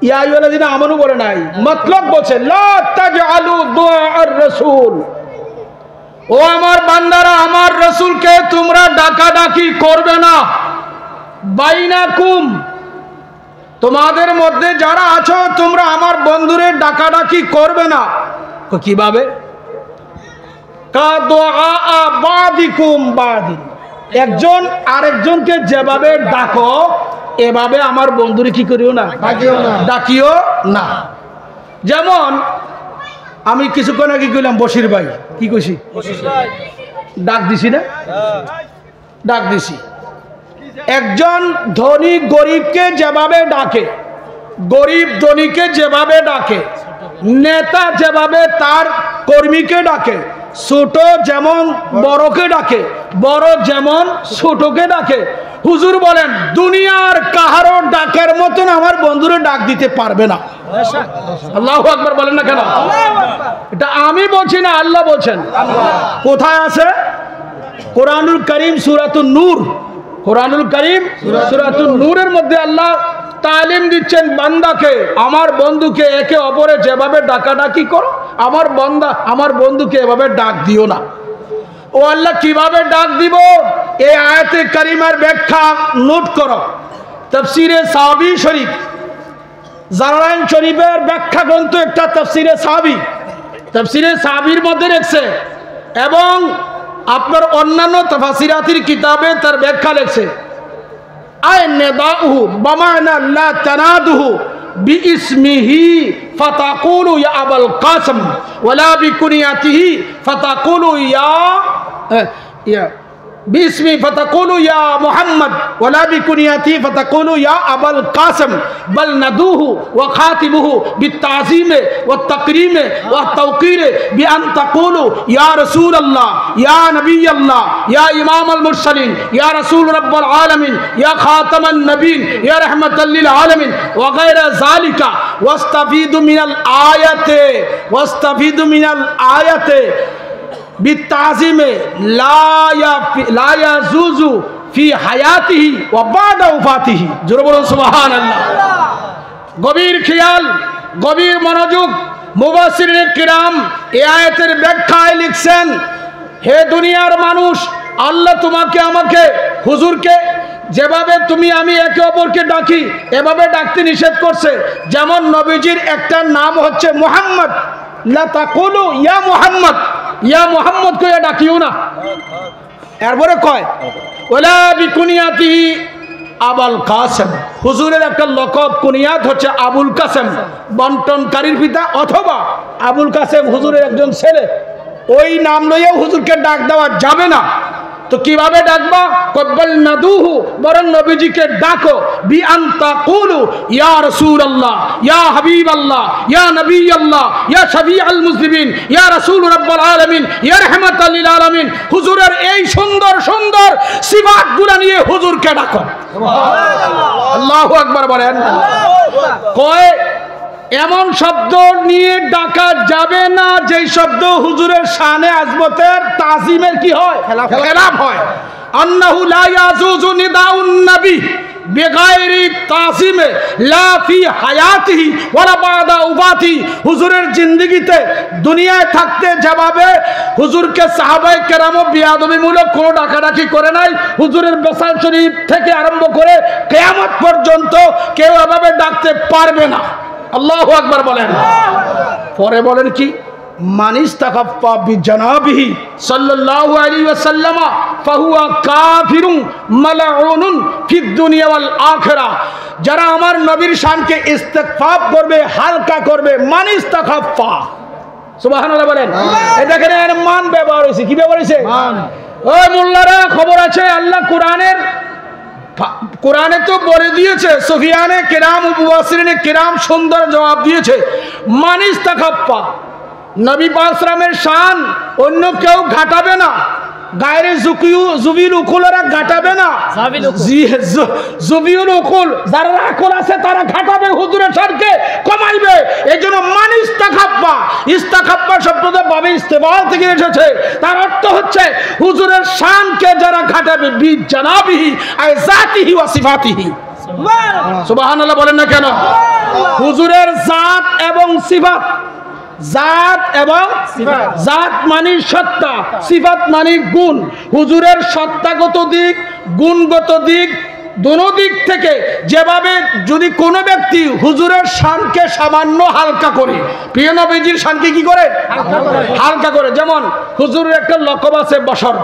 ইয়া আইয়ুহাল্লাযীনা আমানু বলে নাই, মতলব বলছে লা তাজআলু দুআআর রাসূল, ও আমার বান্দারা আমার রাসূলকে তোমরা ডাকাডাকি করবে না। বাইনাকুম, তোমাদের মধ্যে যারা আছো তোমরা আমার বন্ধুরে ডাকাডাকি করবে না। কিভাবে? কা দুআআ বাদিকুম বাদিন, একজন আরেকজনকে যেভাবে ডাকো এভাবে আমার বন্ধুরে কি করিও না, ডাকিও না। যেমন আমি কিছুক্ষণ আগে কইলাম বশির ভাই, কি কইছি? ডাক দিছি না? ডাক দিছি। একজন ধনী গরিবকে যেভাবে ডাকে, গরিব ধনীকে যেভাবে ডাকে, নেতা যেভাবে তার কর্মীকে ডাকে, ছোট যেমন বড়কে ডাকে, বড় যেমন ছোটকে ডাকে, হুজুর বলেন দুনিয়ার কাহারও ডাকার মতন আমার বন্ধুরে ডাক দিতে পারবে না। আল্লাহু আকবার বলেন না কেন? এটা আমি বলছি না, আল্লাহ বলছেন। কোথায় আছে? কোরআনুল কারীম সূরাতুন নূর, কোরআনুল কারীম সূরাতুন নূরের মধ্যে আল্লাহ তালিম দিচ্ছেন বান্দাকে, আমার বন্ধুকে একে অপরে যেভাবে ডাকাডাকি করো আমার বান্দা আমার বন্ধুকে এভাবে ডাক দিও না। ও আল্লাহ কিভাবে ডাক দিব? এই আয়াতে কারিমার ব্যাখ্যা নোট করো। তাফসীরে সাহাবী শরীফ, জালালাইন শরীফের ব্যাখ্যা গ্রন্থ একটা তাফসীরে সাহাবী, তাফসীরে সাহাবীর মধ্যে রেখেছে এবং আপনার অন্যান্য তাফসীরাতির কিতাবে তার ব্যাখ্যা লেখছে। আয় নিদাউহু বামানা লা তানাদুহু বিইসমিহি ফাতাকুলু ইয়া আবুল কাসিম ওয়ালা বিকুনিয়াতিহি ফাতাকুলু ইয়া বিসমি ফাতাকুলু ইয়া মুহাম্মদ ওয়ালা বিকুনিয়াতিহি ফাতাকুলু ইয়া আবুল কাসিম বাল নাদুহু ওয়া খাতিবুহু বিতাযীম ওয়া তাকরীম ওয়া তাওকীর বিআন তাকুলু ইয়া রাসূলুল্লাহ ইয়া নবিয়্যাল্লাহ ইয়া ইমামুল মুরসালিন ইয়া রাসূল রাব্বুল আলামিন ইয়া খাতামান নবিয়্যিন ইয়া রাহমাতাল লিল আলামিন ওয়া গায়রা যালিকা ওয়াস্তাফিদু মিনাল আয়াতে বিতাযীমে লা ইয়াজুজু ফি হায়াতিহি ওয়া বাদা ওয়াফাতিহি। জোরে বলুন সুবহানাল্লাহ। গভীর খেয়াল, গভীর মনোযোগ। মুফাসসিরিনে কিরাম এই আয়াতের ব্যাখ্যায় লিখছেন, হে দুনিয়ার মানুষ, আল্লাহ তোমাকে আমাকে হুজুরকে যেভাবে তুমি আমি একে অপরকে ডাকি এভাবে ডাকতে নিষেধ করছে। যেমন নবীজির একটা নাম হচ্ছে মুহাম্মদ, লা তাকুলু ইয়া মুহাম্মদ, ইয়া মুহাম্মদ কইয়া ডাকিও না। এরপরে কয় ওয়ালা বিকুনিয়াতিহি আবুল কাসিম, হুজুরের একটা লকব কুনিয়াত হচ্ছে আবুল কাসিম, বন্টনকারীর পিতা, অথবা আবুল কাসিম হুজুরের একজন ছেলে। ওই নাম লইয়া হুজুরকে ডাক দেওয়া যাবে না। তো কিভাবে ডাকবা? কব্বাল নাদুহু, বরং নবীজিকে ডাকো বিআন তাকুলু ইয়া রাসূলুল্লাহ ইয়া হাবিবাল্লাহ ইয়া নবিয়্যাল্লাহ ইয়া শাফিউল মুসলিমিন ইয়া রাসূল রাব্বুল আলামিন ইয়া রাহমাতাল লিল আলামিন। হুজুরের এই সুন্দর সুন্দর সিফাতগুলো নিয়ে হুজুরকে ডাকো। সুবহানাল্লাহ, আল্লাহু আকবার বলেন। কয় এমন শব্দ নিয়ে ডাকা যাবে না যেই শব্দ হুজুরের শানে আজমতের তাজিমের কি হয়, খেলাফ হয়। আন্নাহু লা ইয়াজুজু নিদাউন নবী বেগায়রি তাজিমে লা ফি হায়াতিহি ওয়ালা বাদা ওয়াফাতিহি। হুজুরের জিন্দেগিতে দুনিয়ায় থাকতে যেভাবে হুজুরকে সাহাবায়ে কেরাম বিয়াদবিমূলক কোনো ডাকাডাকি করে নাই, হুজুরের বেসাল শরীফ থেকে আরম্ভ করে কিয়ামত পর্যন্ত কেউ এভাবে ডাকতে পারবে না। আল্লাহু আকবার বলেন। পরে বলেন কি? মানিস্তাখাফা বিজানাবিহি সাল্লাল্লাহু আলাইহি ওয়াসাল্লাম ফাহুয়া কাফিরুন মালউনুন ফিদ দুনিয়া ওয়াল আখিরাহ। যারা আমার নবীর শানকে ইস্তিগফার করবে, হালকা করবে, মানিস্তাখাফা, সুবহানাল্লাহ বলেন। এটা এখানে মান ব্যবহার হয়েছে। কি ব্যবহার হয়েছে? মান। ওই মোল্লারা, খবর আছে আল্লাহ কোরআনে তো বলে দিয়েছে, সুফিয়ানে কিরাম ও মুফাসসিরিনে কিরাম সুন্দর জবাব দিয়েছে। মানিস্তাখাফা, নবী পাক সাল্লামের শান অন্য কেউ ঘাটাবে না, গায়রে জুবিল উকুলরা ঘাটাবে না। জুবিল উকুল যারা আকল আছে তারা ঘাটাবে, হুজুরের শানকে কমাইবে। এইজন্য মানিস্তাখাফা, ইস্তাখাফা শব্দটা বাবে ইস্তেবাল থেকে এসেছে। তার অর্থ হচ্ছে হুজুরের শানকে যারা ঘাটাবে বিজানাবিহি আই জাতিহি ওয়া সিফাতিহি। সুবহানাল্লাহ বলেন না কেন? হুজুরের জাত এবং সিফাত, জাত এবং জাত মানে সত্তা, সিফাত মানে গুণ। হুজুরের সত্তাগত দিক, গুণগত দিক, দোনো দিক থেকে যেভাবে যদি কোনো ব্যক্তি হুজুরের শানকে সামান্য হালকা করে, প্রিয় নবীজির শানকে কি করে হালকা করে, যেমন হুজুরের একটা লকব আছে বশর,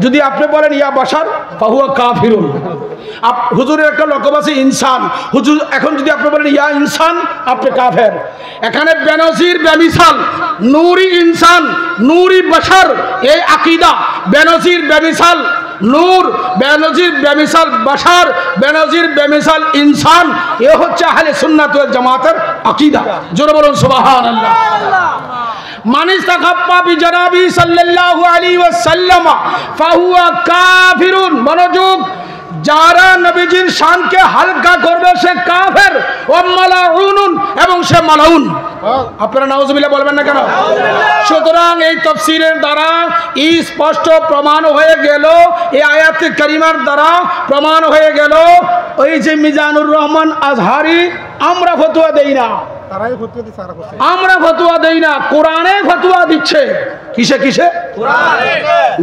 যদি আপনি বলেন ইয়া বশর ফাহুয়া কাফিরুন। হুজুরের একটা লকব আছে ইনসান, হুজুর এখন যদি আপনি বলেন ইয়া ইনসান, আপনি কাফের। এখানে বেনজির বেমিসাল, নূরি ইনসান, নূরি বশর, এই আকীদা। বেনজির বেমিসাল নূর, বেনজির বেমিসাল বশর, বেনজির বেমিসাল ইনসান, এ হচ্ছে আহলে সুন্নাত ওয়াল জামাতের আকীদা। জোরে বলুন সুবহানাল্লাহ। মান ইস্তাখাফা বিজনাবি সাল্লাল্লাহু আলাইহি ওয়াসাল্লাম ফাহুয়া কাফিরুন। মনোযোগ, যারা নবীজির শানকে হালকা করবে সে কাফের, ওয়া মালাউন, এবং সে মালাউন। আপনারা নাউজুবিল্লাহ বলবেন না কেন? সুতরাং এই তাফসীরের দ্বারা স্পষ্ট প্রমাণ হয়ে গেল, এই আয়াতে কারিমার দ্বারা প্রমাণ হয়ে গেল, ওই যে মিজানুর রহমান আজহারি, আমরা ফতোয়া দেই না, আমরা ফতোয়া দেই না, কোরআনে ফতোয়া দিচ্ছে। কিসে কিসে? কোরআনে।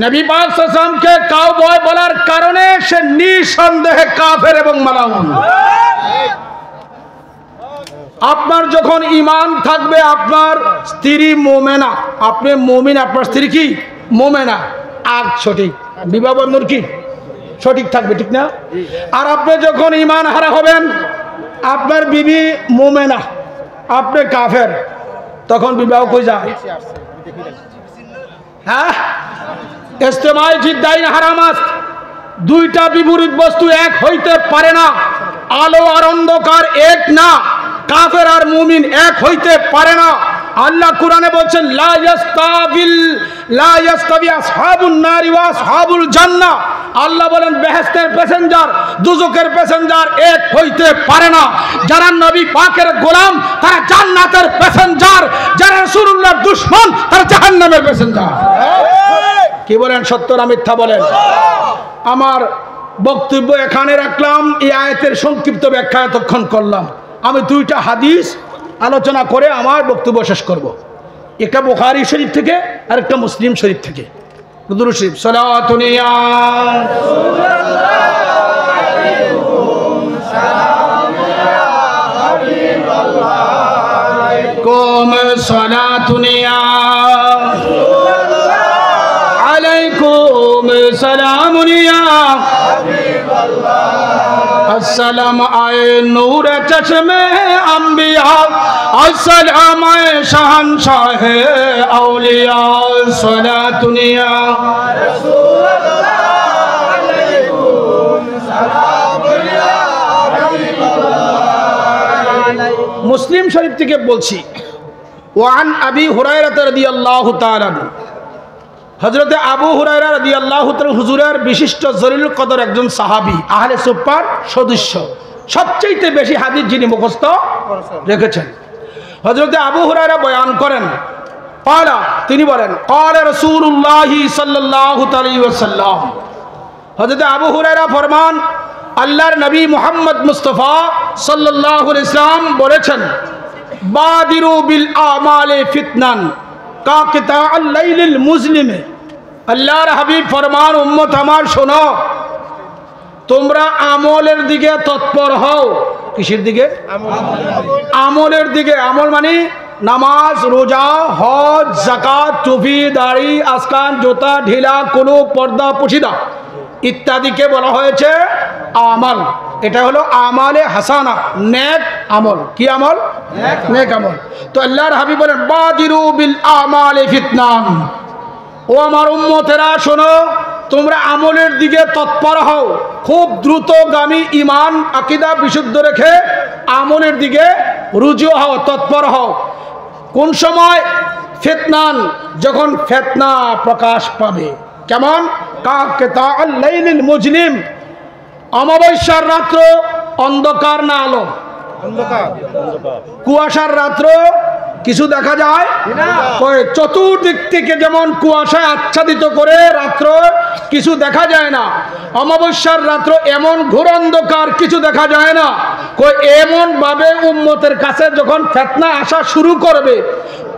নবী পাক সাল্লাল্লাহু আলাইহি ওয়াসাল্লামকে কাউবয় বলার কারণে সে নিঃসন্দেহে কাফের এবং মালাউন। আপনার যখন ঈমান থাকবে, আপনার স্ত্রী মুমিনা, আপনি মুমিন, আপনার স্ত্রী কি মুমিনা, আর সঠিক বিবাহ বন্ধন কি সঠিক থাকবে, ঠিক না? আর আপনি যখন ঈমান হারা হবেন, আপনার বিবি মুমিনা, আপনি কাফের, তখন বিবাহ কই যায়? হ্যাঁ, ইস্তেমাই জিদ্দাইন হারামাত, দুইটা বিপরীত বস্তু এক হইতে পারে না। আলো আর অন্ধকার এক না, কাফের আর মুমিন এক হইতে পারে না। আল্লাহ কোরআনে বলছেন লা ইয়াস্তাবি আসহাবুন নারি ওয়া আসহাবুল জান্নাহ। আল্লাহ বলেন বেহেশতের প্যাসেঞ্জার, দুজকের প্যাসেঞ্জার এক হইতে পারে না। যারা নবী পাকের গোলাম তারা জান্নাতের প্যাসেঞ্জার, যারা রাসূলুল্লাহর দুশমন তারা জাহান্নামের প্যাসেঞ্জার। কি বলেন, সত্য না মিথ্যা বলেন? আমার বক্তব্য এখানে রাখলাম, এই আয়াতের সংক্ষিপ্ত ব্যাখ্যা এতক্ষণ করলাম। আমি দুইটা হাদিস আলোচনা করে আমার বক্তব্য শেষ করব। একটা বুখারী শরীফ থেকে আর একটা মুসলিম শরীফ থেকে। দুরূদ শরীফ, সালাতুন ইয়া রাসূলুল্লাহ আলাইকুম সালাম ইয়া হাবিবাল্লাহ আলাইকুম সালাতুন ইয়া রাসূলুল্লাহ আলাইকুম সালাম ইয়া হাবিবাল্লাহ। अस्सलाम आए नूर चश्मे अंबिया, अस्सलाम आए शहंशाह औलिया, सलातुन या रसूलल्लाह अलैकुम सलाम या हबीबल्लाह। मुस्लिम शरीफ থেকে বলছি, ওয়ান আবি হুরায়রা রাদিয়াল্লাহু তাআলা, হযরতে আবু হুরায়রা রাদিয়াল্লাহু তাআলা হুজুরের বিশিষ্ট জলিল কদর একজন সাহাবী, আহলে সুফার সদস্য, সবচেয়ে বেশি হাদিস যিনি মুখস্থ রেখেছেন। হযরতে আবু হুরায়রা বয়ান করেন, ক্বালা, তিনি বলেন, ক্বালা রাসূলুল্লাহ সাল্লাল্লাহু আলাইহি ওয়াসাল্লাম। হযরতে আবু হুরায়রা ফরমান, আল্লাহর নবী মুহাম্মদ মুস্তাফা সাল্লাল্লাহু আলাইহি ওয়াসাল্লাম বলেছেন, বাদিরু বিল আমালি ফিতনান কা কিতাআল লাইলিল মুজলিমে। আল্লাহর হাবিব ফরমান, উম্মত আমার শোনো, তোমরা আমলের দিকে তৎপর হও। কিসের দিকে? আমলের দিকে। আমল মানে নামাজ, রোজা, হজ, যাকাত, টুপি, দাড়ি, আসকান, জোতা, ঢিলা, কুলু, পর্দা, পুশিদা ইত্যাদিকে বলা হয়েছে আমল। এটা হলো আমালে হাসানা, নেক আমল। কি আমল? নেক আমল। তো আল্লাহর হাবিব বলেন, বাদিরু বিল আমালি ফিতনান, ও আমার উম্মতেরা শোনো, তোমরা আমলের দিকে তৎপর হও, খুব দ্রুতগামী ঈমান আকীদা বিশুদ্ধ রেখে আমলের দিকে রুজু হও, তৎপর হও। কোন সময়? ফিতনান, যখন ফিতনা প্রকাশ পাবে। কেমন? কা কিতাআল লাইলিল মুজলিম, অমাবস্যার রাত্র, অন্ধকার না আলো? অন্ধকার। কুয়াশার রাত্র কিছু দেখা যায় না। চতুর্দিক থেকে যেমন কুয়াশায় আচ্ছাদিত করে রাত্র, কিছু দেখা যায় না। অমাবস্যার রাত্র এমন ঘোর অন্ধকার, কিছু দেখা যায় না। এমন ভাবে উম্মতের কাছে যখন ফিতনা আসা শুরু করবে,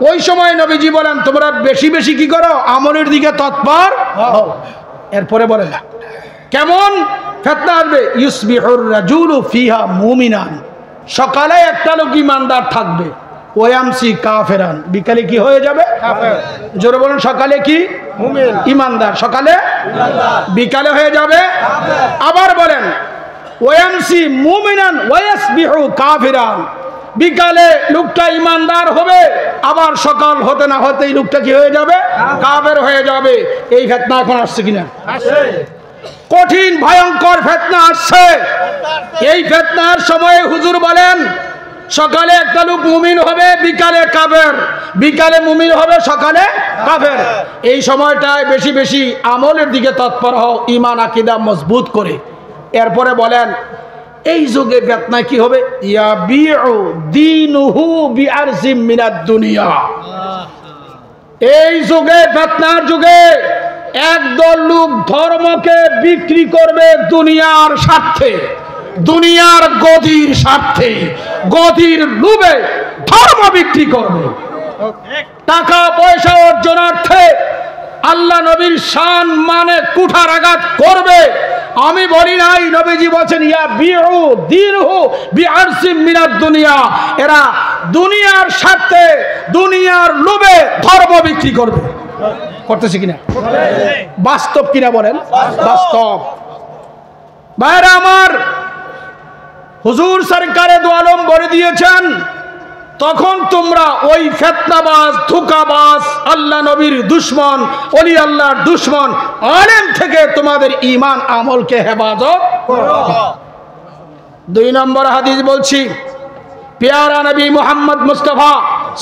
ওই সময় নবীজি বলেন তোমরা বেশি বেশি কি করো, আমলের দিকে তৎপর হও। এরপরে বলেন কেমন ফিতনা আসবে, ইউসবিহুর রাজুলু ফিহা মুমিনান, সকালে একটা লোক ইমানদার থাকবে, ওয়ামসি কাফেরান, বিকালে কি হয়ে যাবে কাফের। জোরে বলুন, সকালে কি মুমিন ইমানদার, সকালে ইমানদার, বিকালে হয়ে যাবে কাফের। আবার বলেন ওয়ামসি মুমিনান ওয়াসবিহু কাফিরান, বিকালে লোকটা ইমানদার হবে, আবার সকাল হতে না হতেই লোকটা কি হয়ে যাবে কাফের হয়ে যাবে। এই ফিতনা এখন আসছে কিনা? আসছে, কঠিন ভয়ঙ্কর ফিতনা আসছে। এই ফিতনার সময়ে হুজুর বলেন সকালে একটা লোক মুমিন হবে, বিকালে কাফের, বিকালে মুমিন হবে, সকালে কাফের। এই সময়টায় বেশি বেশি আমলের দিকে তৎপর হও, ঈমান আকীদা মজবুত করে। এরপরে বলেন এই যুগে ফিতনা কি হবে, ইয়াবিউ দীনুহু বিআরজিম মিনাদ দুনিয়া। এই যুগে ফিতনার যুগে একদল লোক ধর্মকে বিক্রি করবে দুনিয়ার স্বার্থে, দুনিয়ার গদির স্বার্থে, গদির লোভে ধর্ম বিক্রি করবে, টাকা পয়সা অর্জনার্থে আল্লাহ নবীর শান মানে কুঠারাঘাত করবে। আমি বলি নাই, নবীজি বলেন ইয়া বিউ দীনহু বিআরজিম মিনাদ দুনিয়া, এরা দুনিয়ার স্বার্থে দুনিয়ার লোভে ধর্ম বিক্রি করবে। করতেছে কিনা? বাস্তব কিনা বলেন? বাস্তব। ভাইরা আমার, হুজুর সরকারে দু আলম বলে দিয়েছেন তখন তোমরা ওই ফিতনাবাজ, ধোঁকাবাজ, আল্লাহ নবীর দুশমন, ওলি আল্লাহর দুশমন আলেম থেকে তোমাদের ঈমান আমলকে হেফাজত করো। 2 নম্বর হাদিস বলছি, প্যারা নবী মুহাম্মদ মুস্তাফা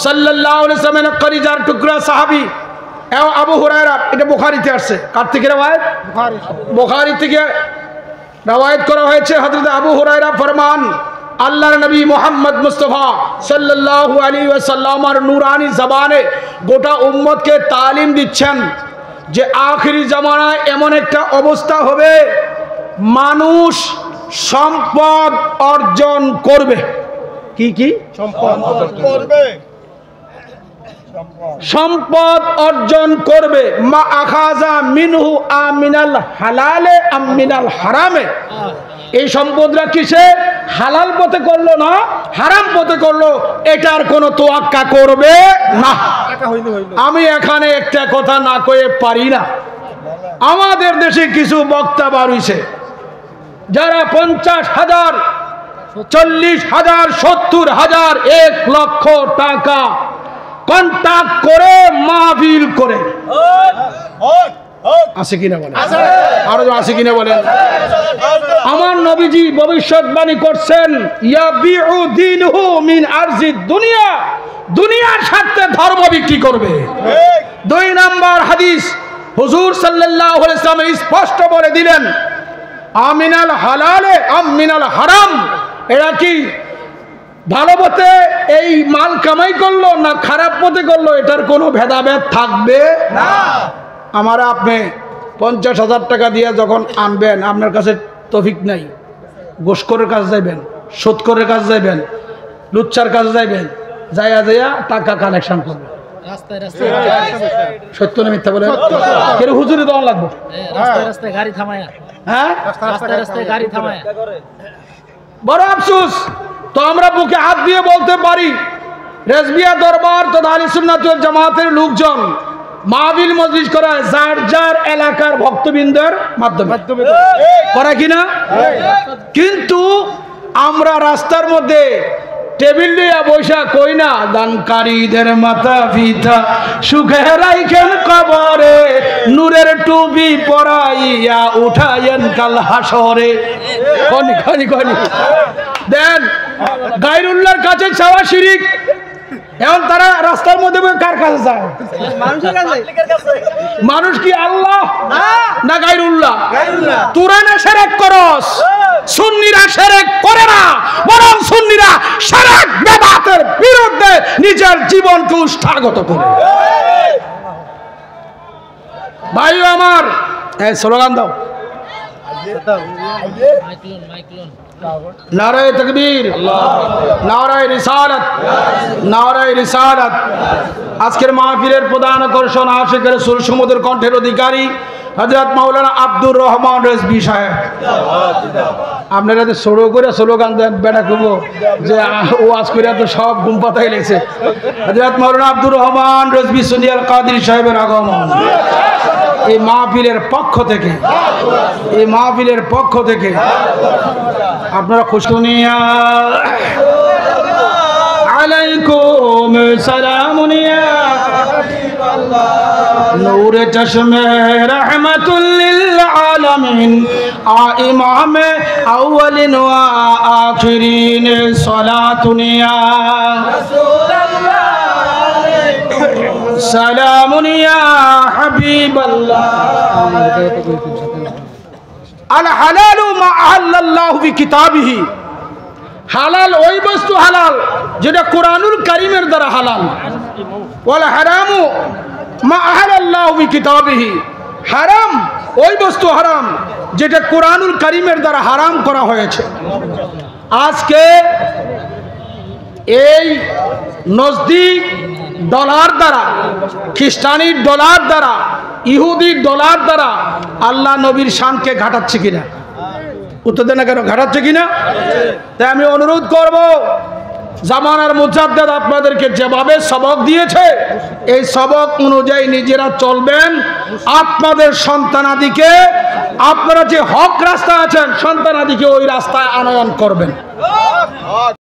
সাল্লাল্লাহু আলাইহি ওয়াসাল্লামের কলিজার টুকরা সাহাবী আবু হুরায়রা, এটা বুখারীতে আসছে। কার থেকে রওয়ায়াত? বুখারী থেকে রওয়ায়াত করা হয়েছে। হযরত আবু হুরায়রা ফরমান, আল্লাহর নবী মুহাম্মদ মুস্তাফা সাল্লাল্লাহু আলাইহি ওয়াসাল্লামের নূরানি জবানে গোটা উম্মতকে তালিম দিচ্ছেন যে আখিরি জামানায় এমন একটা অবস্থা হবে, মানুষ সম্পদ অর্জন করবে। কি কি সম্পদ করবে? সম্পদ অর্জন করবে। মা আখাযা মিনহু আমিনাল হালালে আম মিনাল হারামে, এই সম্পদরা কিসে? হালাল পথে করলো না হারাম পথে করলো, এটার কোনো তোয়াক্কা করবে না। আমি এখানে একটা কথা না কয়ে পারি না। আমাদের দেশে কিছু বক্তা বার হইছে যারা 50,000, 40,000, 70,000, 1 লক্ষ টাকা কন্টাক্ট করে মাহফিল করে। আছে কিনা বলেন? আরো আছে কিনা বলেন? আমার নবীজি ভবিষ্যৎবাণী করছেন ইয়াবিউ দীনহু মিন আরজিদ দুনিয়া, দুনিয়ার স্বার্থে ধর্ম বিক্রি করবে। 2 নম্বর হাদিস, হুজুর সাল্লাল্লাহু আলাইহি ওয়াসাল্লাম স্পষ্ট বলে দিলেন আমিনাল হালালে আম মিনাল হারাম, এরা কি ভালো পথে এই মাল কামাই করলো না খারাপ পথে করলো, এটার কোনো ভেদাভেদ থাকবে না। আমার আপনি 50,000 টাকা দিয়ে যখন আনবেন, আপনার কাছে তৌফিক নাই, গোশকরের কাছে যাইবেন, সুদকরের কাছে যাইবেন, লুচ্চার কাছে যাইবেন, যাইয়া যাইয়া টাকা কালেকশন করবেন। সত্য না মিথ্যা বলে? কেন হুজুরি দেওয়া লাগবে? গাড়ি থামায়া, হ্যাঁ রাস্তায় গাড়ি থামায়া। বড় আফসোস, তো আমরা বুকে হাত দিয়ে বলতে পারি রেজবিয়া দরবার তথা আহলে সুন্নাত ওয়াল জামাতের লোকজন মাহফিল মজলিস করায় যার যার এলাকার ভক্তবৃন্দের মাধ্যমে করে কিনা, কিন্তু আমরা রাস্তার মধ্যে টেবিল নিয়ে বৈশা কই না দানকারীদের মাথা পিতা সুখে রাইখেন কবরে, নূরের টুপি পরাইয়া উঠায়েন কাল হাসরে। কনি কনি কনি দেন গায়রুল্লাহর কাছে চাওয়া শিরিক। এখন তারা রাস্তার মধ্যে কার কাছে যায়? মানুষ কি আল্লাহ না গায়রুল্লাহ? তোরা না শিরক করস, সুন্নিরা শিরক করে না, বরং সুন্নিরা শিরক বিদআতের বিরুদ্ধে নিজের জীবনকে উৎসাহগত করে। ভাই আমার স্লোগান দাও, নারায়ে তাকবীর, নারায়ে রিসালাত, নারায়ে রিসালাত। আজকের মাহফিলের প্রধান আকর্ষণ আশিক রাসূল সমুদ্র কণ্ঠের অধিকারী হযরত মাওলানা আব্দুর রহমান রেজভী সাহেব। আপনারা তো সরো করে স্লোগান দেন, বেটা কবো যে ওয়াজ করে তো সব ঘুম পাতাই লেগেছে। হযরত মাওলানা আব্দুর রহমান রেজভী সুনিয়াল কাদির সাহেবের আগমন এই মাহফিলের পক্ষ থেকে, এই মাহফিলের পক্ষ থেকে আপনারা খুশকুনিয়া আলাইকুম সালামুনিয়া নূর চশমে রহমতুল লিল আলামিন আ ইমামে আউয়ালিন ওয়া আখিরিন সালাতুনিয়া রাসূলুল্লাহ সালামুনিয়া হাবিবাল্লাহ। আল হালালু মা আহাল্লাল্লাহু ফি কিতাবিহি, হালাল ওই বস্তু হালাল যেটা কোরআনুল কারীমের দ্বারা হালাল। ওয়াল হারামু মা আহাল্লাল্লাহু ফি কিতাবিহি, হারাম ওই বস্তু হারাম যেটা কোরআনুল কারীমের দ্বারা হারাম করা হয়েছে। আজকে এই নজদিক ডলার দ্বারা, খ্রিস্টানির ডলার দ্বারা, ইহুদির ডলার দ্বারা আল্লাহ নবীর শানকে ঘাটাচ্ছে কিনা? উত্তর দেন না কেন, ঘাটাচ্ছে কিনা? তাই আমি অনুরোধ করব, জামানার মুজাদ্দিদ আপনাদেরকে যেভাবে সবক দিয়েছে এই সবক অনুযায়ী নিজেরা চলবেন। আপনাদের সন্তানাদিকে, আপনারা যে হক রাস্তা আছেন সন্তানাদিকে ওই রাস্তায় আনয়ন করবেন।